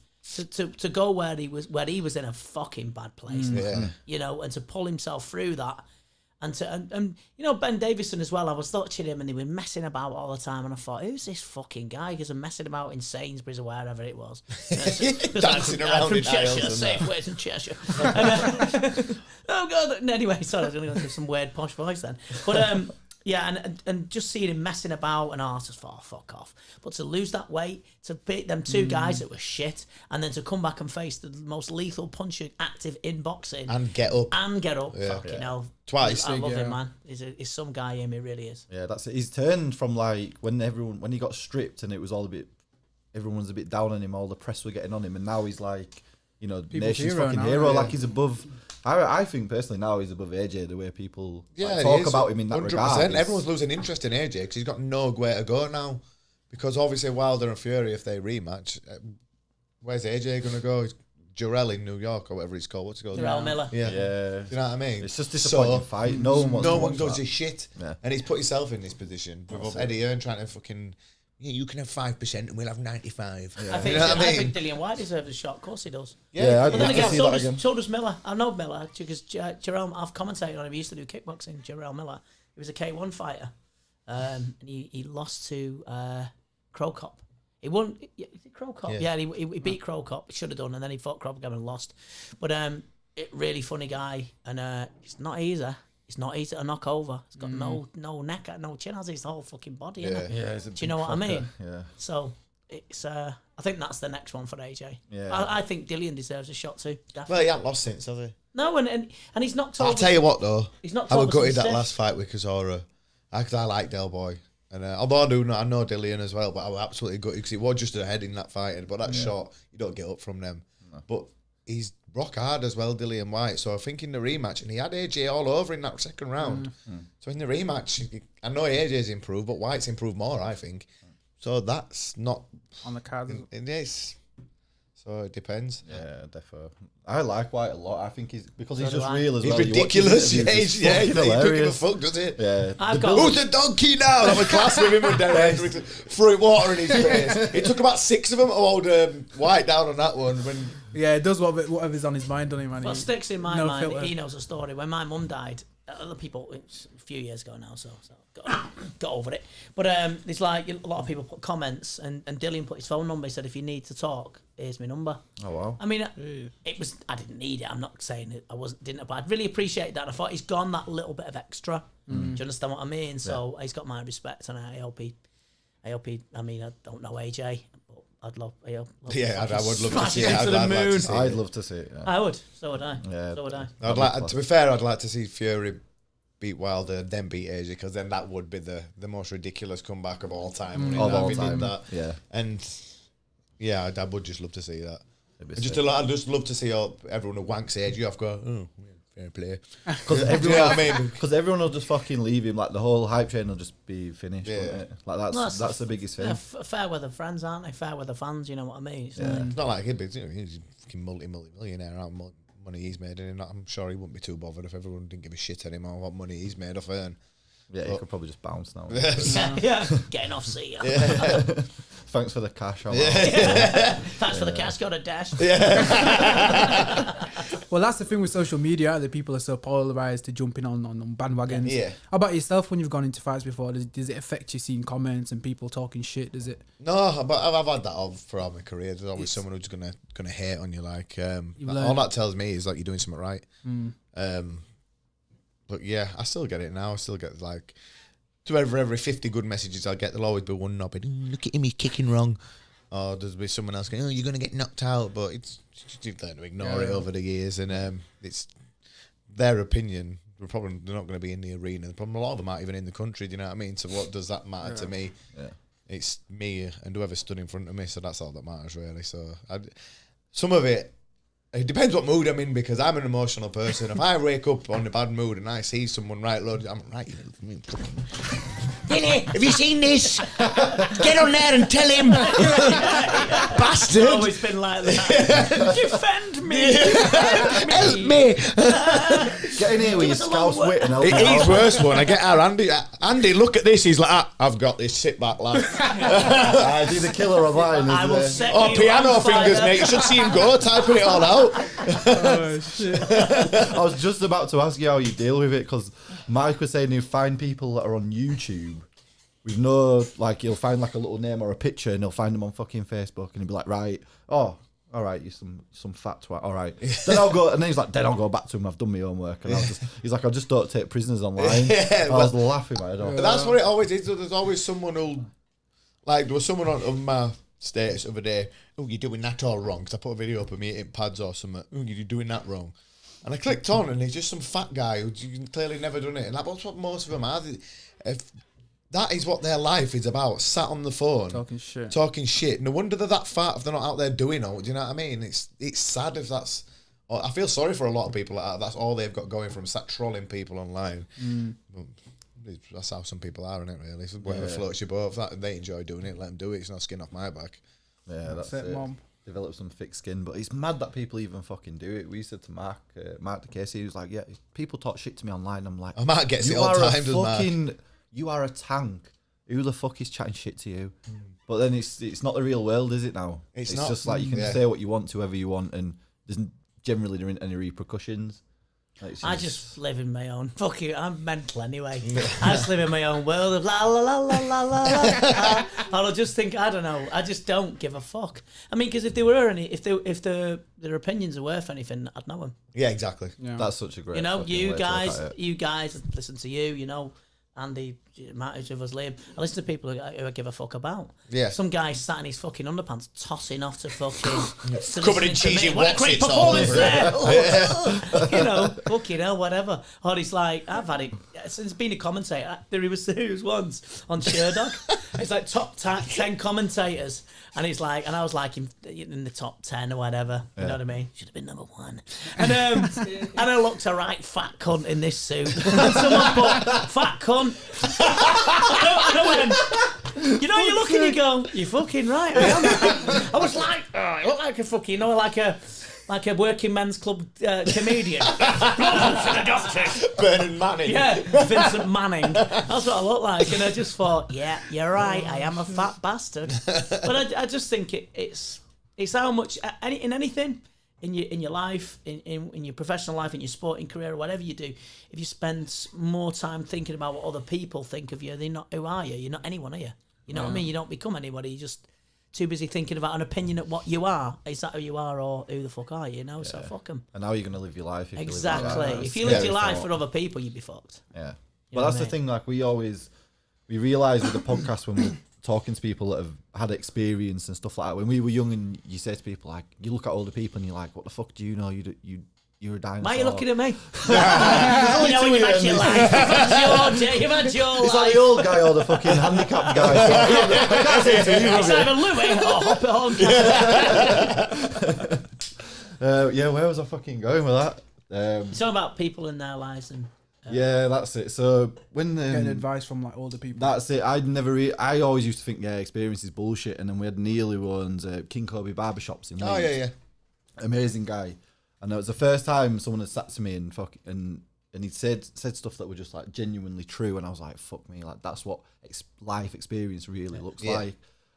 To go where he was in a fucking bad place, you know, and to pull himself through that, and you know, Ben Davison as well. I was watching him and they were messing about all the time, and I thought, who's this fucking guy? Because I'm messing about in Sainsbury's or wherever it was,
dancing around
from
in
Cheshire,
aisles
Safeways in Cheshire. Oh god! Anyway, sorry, I was going to do some weird posh voice then, but yeah, and just seeing him messing about and I just thought, oh, fuck off. But to lose that weight, to beat them 2 guys that were shit, and then to come back and face the most lethal puncher active in boxing.
And get up.
Fucking hell.
Twice.
I love him, man. He's some guy, him, he really is.
Yeah, that's it. He's turned from like when he got stripped and it was all everyone was a bit down on him, all the press were getting on him, and now he's like, you know, nation's fucking hero. Like he's above. I think personally now he's above AJ, the way people talk about him in that 100%. Regard.
Everyone's losing interest in AJ because he's got nowhere to go now. Because obviously Wilder and Fury, if they rematch, where's AJ going to go? Jarrell in New York or whatever he's called. What's he called?
Jarrell Miller.
Yeah. Do you know what I mean?
It's just disappointing fight. No one
does his shit. Yeah. And he's put himself in this position. With Eddie Hearn trying to fucking... Yeah, you can have 5% and we'll have 95.
Yeah. I think Dillian White deserves a shot. Of course he does.
Yeah,
but then again, so does Miller. I know Miller because Jarrell. I've commentated on him. He used to do kickboxing. Jarrell Miller. He was a K1 fighter, and he lost to Crow Cop. He won. Crow Cop. Yeah, he beat Crow Cop. He should have done, and then he fought Crow Cop and lost. But really funny guy, and it's not easy. It's not easy to knock over. It's got no neck, no chin, has his whole fucking body.
Yeah,
Do you know what I mean?
Yeah.
So it's I think that's the next one for AJ.
Yeah.
I think Dillian deserves a shot too. Definitely.
Well, he hasn't lost since, has he?
No, and he's knocked over.
I'll tell you what though,
He's knocked
I was
over
gutted
some
that
stiff.
last fight with Cazorla. Because I like Del Boy. And although I know Dillian as well, but I was absolutely gutted because it was just ahead in that fight. But that shot, you don't get up from them. No. But he's rock hard as well, Dillian White. So I think in the rematch, and he had AJ all over in that second round. So in the rematch, I know AJ's improved, but White's improved more, I think. So that's not
on the card.
Yes. So it depends.
Yeah, definitely. I like White a lot. I think he's because he's
So do
just
I.
real as
He's
well.
ridiculous.
You watch his
He
interviews,
don't give a
hilarious.
fuck, does he?
Yeah.
I've got
Who's the donkey now? I'm a class with him and Derek threw water in his face. It took about 6 of them to hold White down on that one.
Yeah, it does whatever's on his mind, doesn't it, man?
What sticks in my
no
mind,
filter.
he knows a story. When my mum died, other people, it's a few years ago now, so got over it. But there's like a lot of people put comments, and Dillian put his phone number. He said, if you need to talk, here's my number.
Oh wow.
I mean, it was. I didn't need it. I'm not saying it. Didn't. But I'd really appreciate that. I thought he's gone that little bit of extra. Do you understand what I mean? So he's got my respect, and I hope he. I mean, I don't know AJ, but I'd love.
Yeah, I would love to
smash
see
it
it.
into the
I'd like
moon.
to see
I'd
it.
love to see it. Yeah.
I would. So would I.
Yeah.
So would I.
I'd like, to be fair, I'd like to see Fury beat Wilder, then beat AJ, because then that would be the most ridiculous comeback of all time. wouldn't it?
Of
If
all
he did
time.
that.
Yeah.
And yeah, I would just love to see that.
It'd be
I'd
sick.
just love to see everyone who wanks AJ off go, oh, yeah, fair play.
Because
You know
everyone,
what I mean?
because everyone will just fucking leave him. Like the whole hype train will just be finished.
Yeah.
Won't it? Like that's the biggest thing.
Yeah, fair weather friends, aren't they? Fair weather fans. You know what I mean? It's
Yeah.
It's not like he'd be, he's a fucking multi-millionaire out of money he's made, and I'm sure he wouldn't be too bothered if everyone didn't give a shit anymore what money he's made off earn.
Yeah, he could probably just bounce now.
yeah. Getting off sea.
Thanks for the cash.
Thanks for the cash. Got a dash.
Well, that's the thing with social media. That people are so polarized to jumping on bandwagons.
Yeah.
How about yourself when you've gone into fights before? Does it affect you seeing comments and people talking shit? Does it?
No, but I've had that all throughout my career. There's always someone who's gonna hate on you. Like all that tells me is like you're doing something right. But yeah, I still get it now. I still get like to every 50 good messages I get, there'll always be one knob. Look at him, he's kicking wrong. Or there'll be someone else going, oh, you're gonna get knocked out. But it's you've learned to ignore it over the years, and it's their opinion. They're not going to be in the arena. A lot of them aren't even in the country. Do you know what I mean? So what does that matter to me?
Yeah.
It's me and whoever stood in front of me. So that's all that matters, really. So some of it depends what mood I'm in, because I'm an emotional person. If I wake up on a bad mood and I see someone I'm right. Vinny, have you seen this? Get on there and tell him, bastard.
It's always been like that. Defend me.
Help me.
Get in here with your scouse wit and help me
He's
out.
worse one. I get our Andy. Andy, look at this. He's like, I've got this. Sit back, lad.
He's a killer online.
I will
Isn't
set
Oh,
you
piano
on fire.
fingers, mate. You should see him go, typing it all out.
Oh shit!
he? I was just about to ask you how you deal with it, because Mike was saying you find people that are on YouTube with no, like, he'll find like a little name or a picture and he'll find them on fucking Facebook and he'll be like, right, oh, all right, you're some fat twat, all right. Then I'll go, and then he's like, then I'll go back to him, I've done my homework. And he's like, I just don't take prisoners online.
Yeah,
I was laughing my head off.
But that's what it always is. There's always someone who'll, like, there was someone on my status the other day, oh, you're doing that all wrong, because I put a video up of me eating pads or something, oh, you're doing that wrong. And I clicked on, and he's just some fat guy who's clearly never done it. And that's what most of them are. If that is what their life is about, sat on the phone. Talking shit. No wonder they're that fat if they're not out there doing all. Do you know what I mean? It's sad if that's... I feel sorry for a lot of people like that. That's all they've got going from sat trolling people online. But that's how some people are, isn't it, really? So whatever floats your boat. If they enjoy doing it, let them do it. It's not skin off my back.
Yeah, that's it.
Mom.
Develop some thick skin, but it's mad that people even fucking do it. We said to Mark DeCasey, he was like, yeah, people talk shit to me online. I'm like,
I might get it
you
all
are
the time, doesn't
fucking, you are a tank. Who the fuck is chatting shit to you? But then it's not the real world, is it now?
It's
It's
not.
just like you can say what you want to whoever you want, and there's generally there isn't any repercussions.
I just live in my own. Fuck you, I'm mental anyway. I just live in my own world of la la la la la la la. And I'll just think, I don't know. I just don't give a fuck. I mean, because if their opinions are worth anything, I'd know them.
Yeah, exactly.
Yeah. That's such a great.
You guys, listen to you. Andy, Matt, of us, Liam. I listen to people who I give a fuck about.
Yeah.
Some guy sat in his fucking underpants, tossing off to fucking...
Covered in cheesy
What a great performance there! Fucking hell, whatever. Or he's like, I've had it, since being a commentator, there he was once on Sherdog. It's like top 10 commentators. And he's like, and I was like in the top 10 or whatever. You know what I mean? Should have been number 1. And I looked a right fat cunt in this suit. And someone put, fat cunt. And I went, you look and you go, you're fucking right, I am. I was like, I look like a fucking, like a working men's club comedian.
Bernard Manning.
Yeah, Vincent Manning. That's what I look like. And I just thought, yeah, you're right, I am a fat bastard. But I just think it's how much, in anything, in your life, in your professional life, in your sporting career, or whatever you do, if you spend more time thinking about what other people think of you, who are you? You're not anyone, are you? You know what I mean? You don't become anybody, you're just too busy thinking about an opinion of what you are. Is that who you are, or who the fuck are you? So fuck them.
And how are you going to live your life? If
exactly.
You live like that?
If you live your life for other people, you'd be fucked.
Yeah. But that's the thing. Like we realise with the podcast when we're talking to people that have had experience and stuff like that. When we were young, and you say to people like, you look at older people and you're like, what the fuck do you know? You're a dinosaur.
Why are you looking at me? You've had your life. You've had your life.
It's like the old guy or the fucking handicapped guy. I can't say it to you.
It's either Louis or Hop It On.
Yeah, where was I fucking going with that?
It's all about people in their lives and.
Yeah, that's it. So when
getting advice from like older people.
That's it. I always used to think experience is bullshit. And then we had Neil who owns King Kobe barbershops in Leeds.
Oh yeah.
Amazing guy. And it was the first time someone had sat to me and he said stuff that were just like genuinely true, and I was like, fuck me, like that's what life experience really looks like.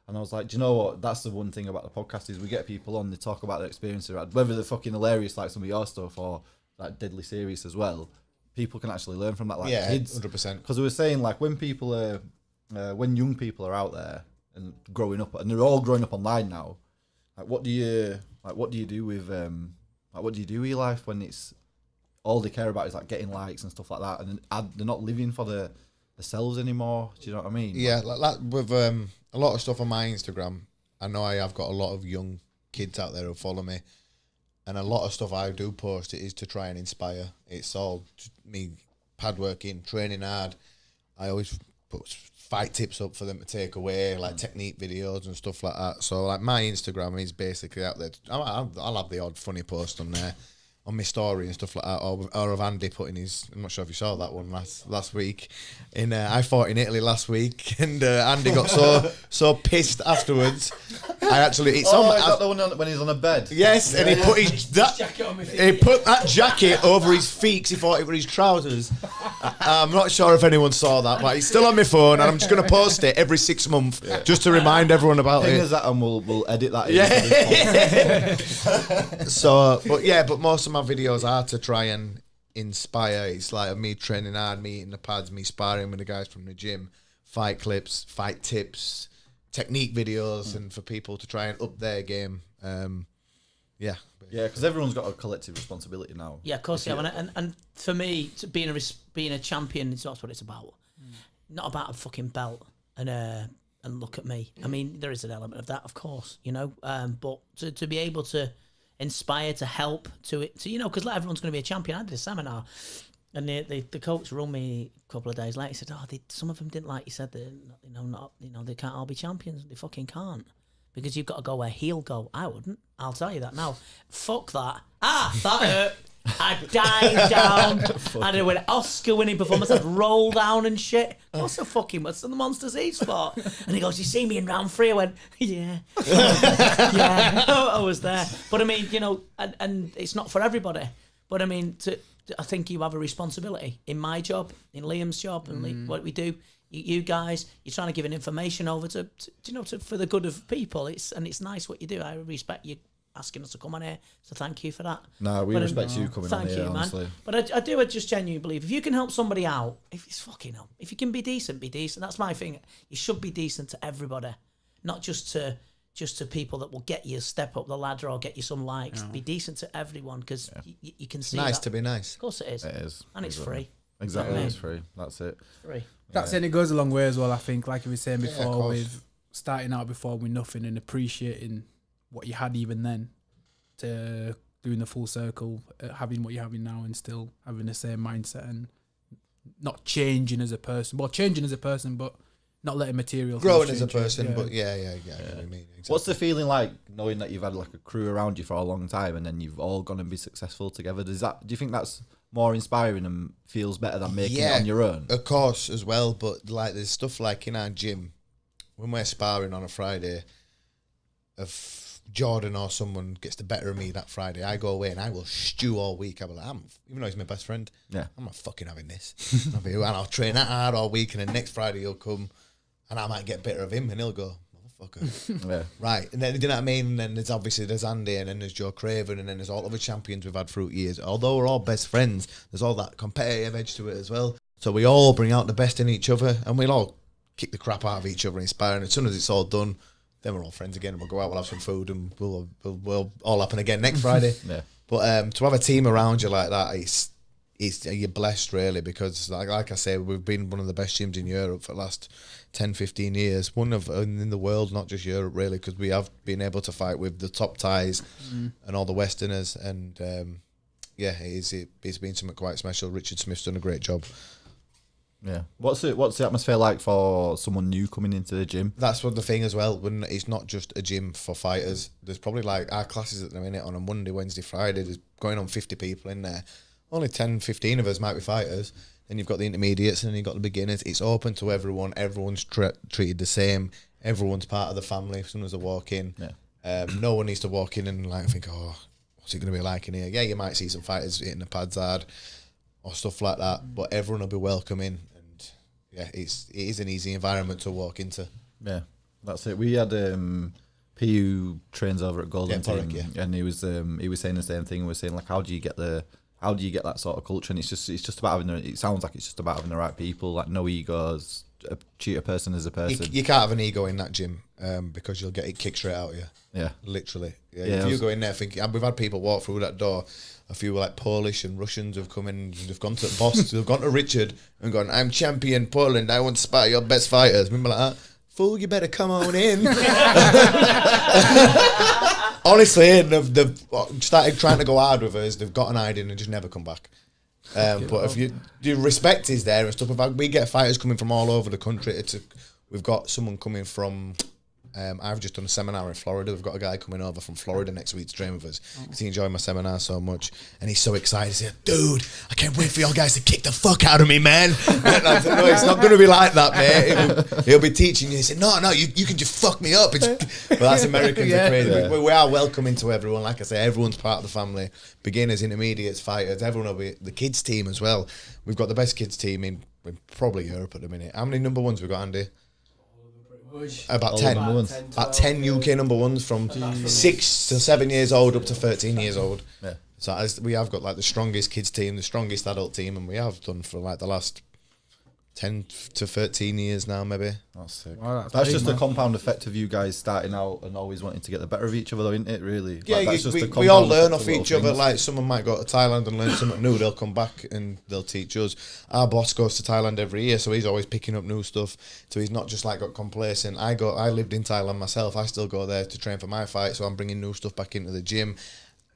And I was like, do you know what? That's the one thing about the podcast is we get people on, they talk about their experience, whether they're fucking hilarious like some of your stuff or like deadly serious as well. People can actually learn from that, like kids.
100%.
Because we were saying like when young people are out there and growing up, and they're all growing up online now, like what do you do with what do you do with your life when it's all they care about is like getting likes and stuff like that, and they're not living for themselves anymore? Do you know what I mean?
Yeah, like with a lot of stuff on my Instagram, I know I have got a lot of young kids out there who follow me, and a lot of stuff I do post, it is to try and inspire. It's all me pad working, training hard. I always put fight tips up for them to take away, like technique videos and stuff like that. So like my Instagram is basically out there. I'll have the odd funny post on there, on my story and stuff like that, or of Andy putting his. I'm not sure if you saw that one last week. I fought in Italy last week, and Andy got so pissed afterwards. Is that
the one when he's on a bed?
Yes, and he put he put that jacket over his feet 'cause he thought it were his trousers. I'm not sure if anyone saw that, but it's still on my phone, and I'm just going to post it every 6 months just to remind everyone about it.
That, and we'll edit that.
Yeah. But most of my videos are to try and inspire. It's like me training hard, me eating the pads, me sparring with the guys from the gym, fight clips, fight tips, technique videos, and for people to try and up their game. Yeah,
because everyone's got a collective responsibility now.
Yeah, of course. And for me, being a champion, that's what it's about. Not about a fucking belt and look at me. I mean, there is an element of that, of course, but to be able to inspire, to help, because everyone's going to be a champion. I did a seminar, and the coach rung me a couple of days later. He said, some of them didn't like you said that, they can't all be champions. They fucking can't, because you've got to go where he'll go. I wouldn't. I'll tell you that now. Fuck that. That hurt. I died down. I did an Oscar-winning performance. I'd roll down and shit. What's the Monsters Eat spot? And he goes, "You see me in round 3?" I went, "Yeah, yeah." I was there. But I mean, and it's not for everybody. But I mean, I think you have a responsibility in my job, in Liam's job, and what we do. You guys, you're trying to give an information over to for the good of people. It's nice what you do. I respect asking us to come on here. So thank you for that.
No, we respect you coming on
Thank
here,
you,
honestly.
man. But I just genuinely believe if you can help somebody out, if it's fucking help, if you can be decent, be decent. That's my thing. You should be decent to everybody, not just to people that will get you a step up the ladder or get you some likes. Be decent to everyone because you can see.
Nice to be nice.
Of course it is.
It is,
and it's free.
Exactly, it's free. That's it.
Free.
That's it. It goes a long way as well. I think, like you were saying before, with starting out before with nothing and appreciating what you had even then, to doing the full circle, having what you're having now, and still having the same mindset and not changing as a person. Well, changing as a person, but not letting material
growing as a
change you.
person. But yeah. I get what you mean. Exactly.
What's the feeling like knowing that you've had like a crew around you for a long time and then you've all gone and be successful together? Do you think that's more inspiring and feels better than making it on your own?
Of course, as well. But like, there's stuff like in our gym when we're sparring on a Friday, if Jordan or someone gets the better of me that Friday, I go away and I will stew all week. I'll be like, even though he's my best friend, I'm not fucking having this. And I'll train that hard all week, and then next Friday he'll come and I might get better of him and he'll go, motherfucker. Right. And then, you know what I mean? And then there's Andy, and then there's Joe Craven, and then there's all other champions we've had through years. Although we're all best friends, there's all that competitive edge to it as well. So we all bring out the best in each other, and we'll all kick the crap out of each other, inspiring. As soon as it's all done, then we're all friends again, and we'll go out, we'll have some food, and we'll all happen again next Friday. But to have a team around you like that, you're blessed, really, because like I say, we've been one of the best gyms in Europe for the last 10, 15 years. One of in the world, not just Europe, really, because we have been able to fight with the top Thais and all the Westerners, and it's been something quite special. Richard Smith's done a great job.
Yeah. What's the atmosphere like for someone new coming into the gym?
That's what the thing as well. When it's not just a gym for fighters. There's probably like our classes at the minute on a Monday, Wednesday, Friday. There's going on 50 people in there. Only 10, 15 of us might be fighters. Then you've got the intermediates, and then you've got the beginners. It's open to everyone. Everyone's treated the same. Everyone's part of the family as soon as they walk in. No one needs to walk in and like think, oh, what's it going to be like in here? Yeah, you might see some fighters hitting the pads hard or stuff like that, but everyone will be welcoming. Yeah, it is an easy environment to walk into. Yeah,
that's it. We had P who trains over at Golden Team, and he was saying the same thing. We were saying like, how do you get that sort of culture? And it's just about having it sounds like it's just about having the right people, like no egos, treat a person as a person.
You can't have an ego in that gym because you'll get it kicked straight out of you.
Yeah,
literally. Yeah, if you go in there thinking, we've had people walk through that door. A few like Polish and Russians have come in and they've gone to the boss, they've gone to Richard and gone, I'm champion Poland, I want to spar your best fighters. Remember like that? Fool, you better come on in. Honestly, they've started trying to go hard with us, they've got an idea and just never come back. But if your respect is there and stuff, we get fighters coming from all over the country. We've got someone coming from... I've just done a seminar in Florida. We've got a guy coming over from Florida next week to train with us because he enjoyed my seminar so much, and he's so excited. He said, "Dude, I can't wait for y'all guys to kick the fuck out of me, man." And I said, "No, it's not going to be like that, mate. He'll be teaching you." He said, "No, you can just fuck me up." But that's Americans are crazy. Yeah. We are welcoming to everyone. Like I say, everyone's part of the family. Beginners, intermediates, fighters. Everyone will be the kids team as well. We've got the best kids team in probably Europe at the minute. How many number ones we got, Andy? About 10. About 10 UK number ones from 6 to 7 years old up to 13 years old. Yeah. So we have got like the strongest kids team, the strongest adult team, and we have done for like the last 10 to 13 years now, maybe.
That's sick. Wow, that's just a compound effect of you guys starting out and always wanting to get the better of each other, though, isn't it, really?
Yeah, like, we all learn off each other. Like, someone might go to Thailand and learn something new. They'll come back and they'll teach us. Our boss goes to Thailand every year, so he's always picking up new stuff. So he's not just like got complacent. I lived in Thailand myself. I still go there to train for my fight, so I'm bringing new stuff back into the gym.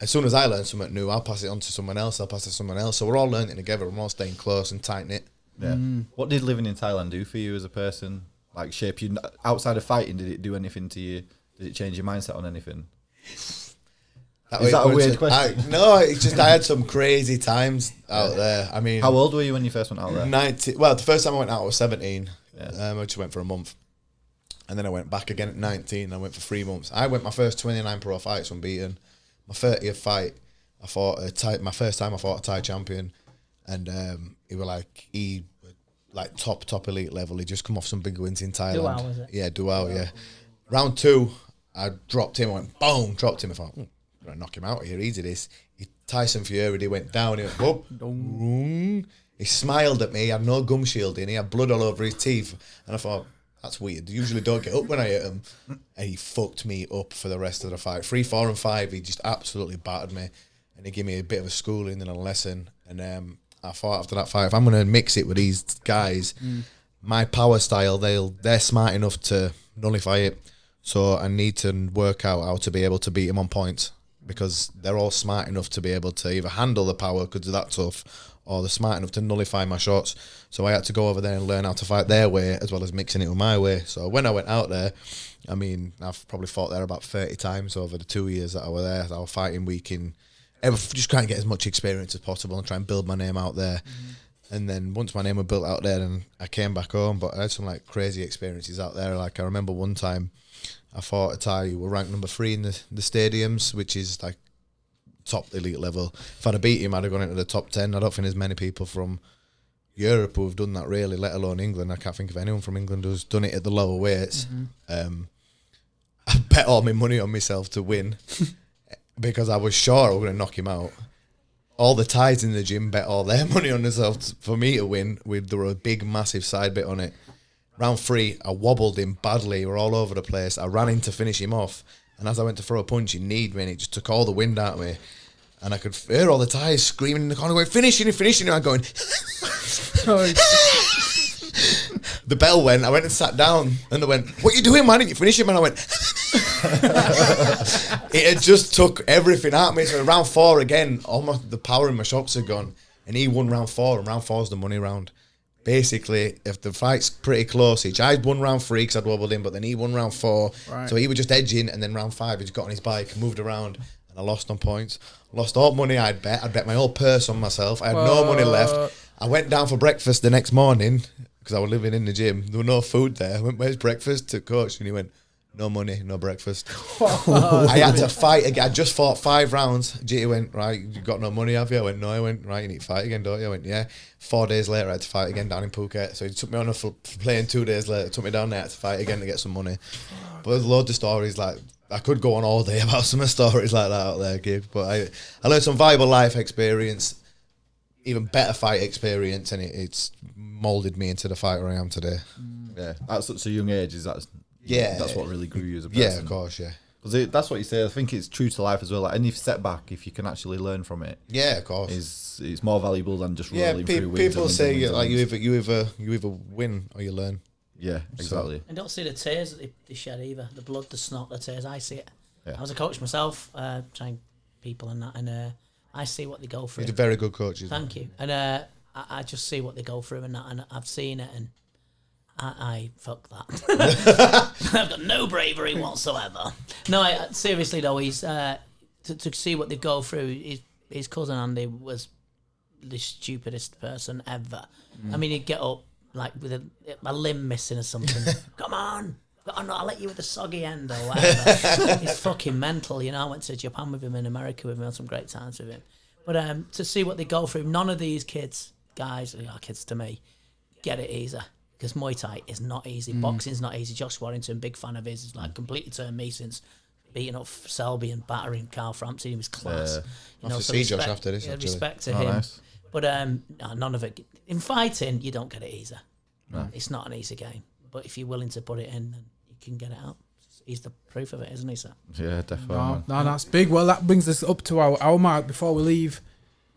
As soon as I learn something new, I'll pass it on to someone else. I'll pass it to someone else. So we're all learning together. We're all staying close and tight-knit.
Yeah. What did living in Thailand do for you as a person? Like, shape you outside of fighting? Did it do anything to you? Did it change your mindset on anything? Is that a weird question?
No, it's just I had some crazy times out there. I mean,
how old were you when you first went out there?
19. Well, the first time I went out, I was 17. Yeah. I just went for a month, and then I went back again at 19. I went for 3 months. I went my first 29 pro fights unbeaten. My 30th fight, I fought my first time I fought a Thai champion. And he top elite level. He just come off some big wins in Thailand.
Dual, was it?
Yeah, Dual, yeah. Round 2, I dropped him. I went boom, dropped him. I thought, gonna knock him out here. Easy this. Tyson Fury, he went down. He went, whoop. He smiled at me. He had no gum shielding. He had blood all over his teeth. And I thought, that's weird. I usually don't get up when I hit him. And he fucked me up for the rest of the fight. 3, 4, and 5, he just absolutely battered me. And he gave me a bit of a schooling and a lesson. And I thought after that fight, if I'm going to mix it with these guys, my power style, they're smart enough to nullify it. So I need to work out how to be able to beat him on points, because they're all smart enough to be able to either handle the power because they're that tough, or they're smart enough to nullify my shots. So I had to go over there and learn how to fight their way as well as mixing it with my way. So when I went out there, I mean, I've probably fought there about 30 times over the 2 years that I was there. I was fighting week in, just trying to get as much experience as possible and try and build my name out there. And then once my name was built out there, then I came back home. But I had some like crazy experiences out there. Like I remember one time I fought a Thai who were ranked number 3 in the stadiums, which is like top elite level. If I'd have beat him, I'd have gone into the top 10. I don't think there's many people from Europe who have done that really, let alone England. I can't think of anyone from England who's done it at the lower weights. I bet all my money on myself to win because I was sure I was going to knock him out. All the Thais in the gym bet all their money on themselves for me to win. There were a big, massive side bet on it. Round 3, I wobbled him badly. We were all over the place. I ran in to finish him off. And as I went to throw a punch, he kneed me and it just took all the wind out of me. And I could hear all the Thais screaming in the corner, going, finishing him. I'm going... The bell went. I went and sat down. And they went, what are you doing, man? Didn't you finish him? And I went... It had just took everything out of me. So round 4 again, almost the power in my shots had gone. And he won round 4. And round 4's the money round. Basically, if the fight's pretty close, I won round 3 because I'd wobbled in, but then he won round 4. Right. So he was just edging, and then round 5, he just got on his bike and moved around, and I lost on points. Lost all money I'd bet. I'd bet my whole purse on myself. I had no money left. I went down for breakfast the next morning because I was living in the gym. There was no food there. I went, where's breakfast? To coach, and he went, no money, no breakfast. I had to fight again. I just fought 5 rounds. GT went, right, you got no money, have you? I went, no. I went, right, you need to fight again, don't you? I went, yeah. 4 days later, I had to fight again down in Phuket. So he took me on a plane 2 days later, took me down there, I had to fight again to get some money. But there's loads of stories, like, I could go on all day about some stories like that out there, Gabe. But I learned some valuable life experience, even better fight experience, and it's moulded me into the fighter I am today.
Yeah, at such a young age, that's what really grew you as a person.
Yeah, of course, yeah.
Because that's what you say. I think it's true to life as well. Like any setback, if you can actually learn from it,
yeah, of course,
it's more valuable than just rolling through wins.
People say like you either win or you learn.
Yeah, exactly.
And don't see the tears that they shed either. The blood, the snot, the tears. I see it.
Yeah.
I was a coach myself, trying people and that, and I see what they go through.
You're a very good coach.
Thank you. And I just see what they go through and that, and I've seen it, and I fuck that. I've got no bravery whatsoever. No, seriously though, he's to see what they go through. His cousin Andy was the stupidest person ever. I mean, he'd get up like with a limb missing or something. Come on, I'll let you with the soggy end or whatever. He's fucking mental, you know. I went to Japan with him, in America with him, had some great times with him. But to see what they go through, none of these guys, are kids to me, get it easy. Because Muay Thai is not easy. Boxing's not easy. Josh Warrington, big fan of his, is like completely turned me since beating up Selby and battering Carl Frampton. He was class.
You know, so see Josh after this.
Respect to him. Nice. But none of it. In fighting, you don't get it easy. No. It's not an easy game. But if you're willing to put it in, then you can get it out. He's the proof of it, isn't he, sir?
Yeah, definitely.
No, that's big. Well, that brings us up to our mark before we leave.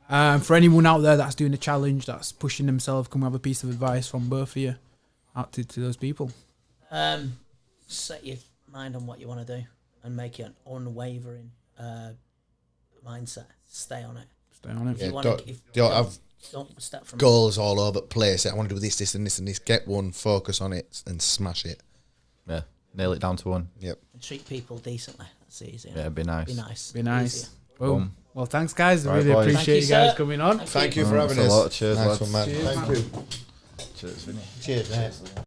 For anyone out there that's doing a challenge, that's pushing themselves, can we have a piece of advice from both of you out to those people?
Set your mind on what you want to do and make it an unwavering mindset. Stay on it.
Stay on it.
Yeah,
don't step from
goals all over the place. I want to do this, and this, and this. Get one, focus on it, and smash it.
Yeah, nail it down to one.
Yep.
And treat people decently. That's easy.
Yeah, be nice.
Be nice.
Boom. Well, thanks, guys. I
Right,
really
boys.
appreciate you guys coming on.
Thank you for having
us.
us.
Cheers,
nice
lads.
one, man.
Cheers,
Thank
man.
you.
Cheers, Vinny.
Cheers, mate.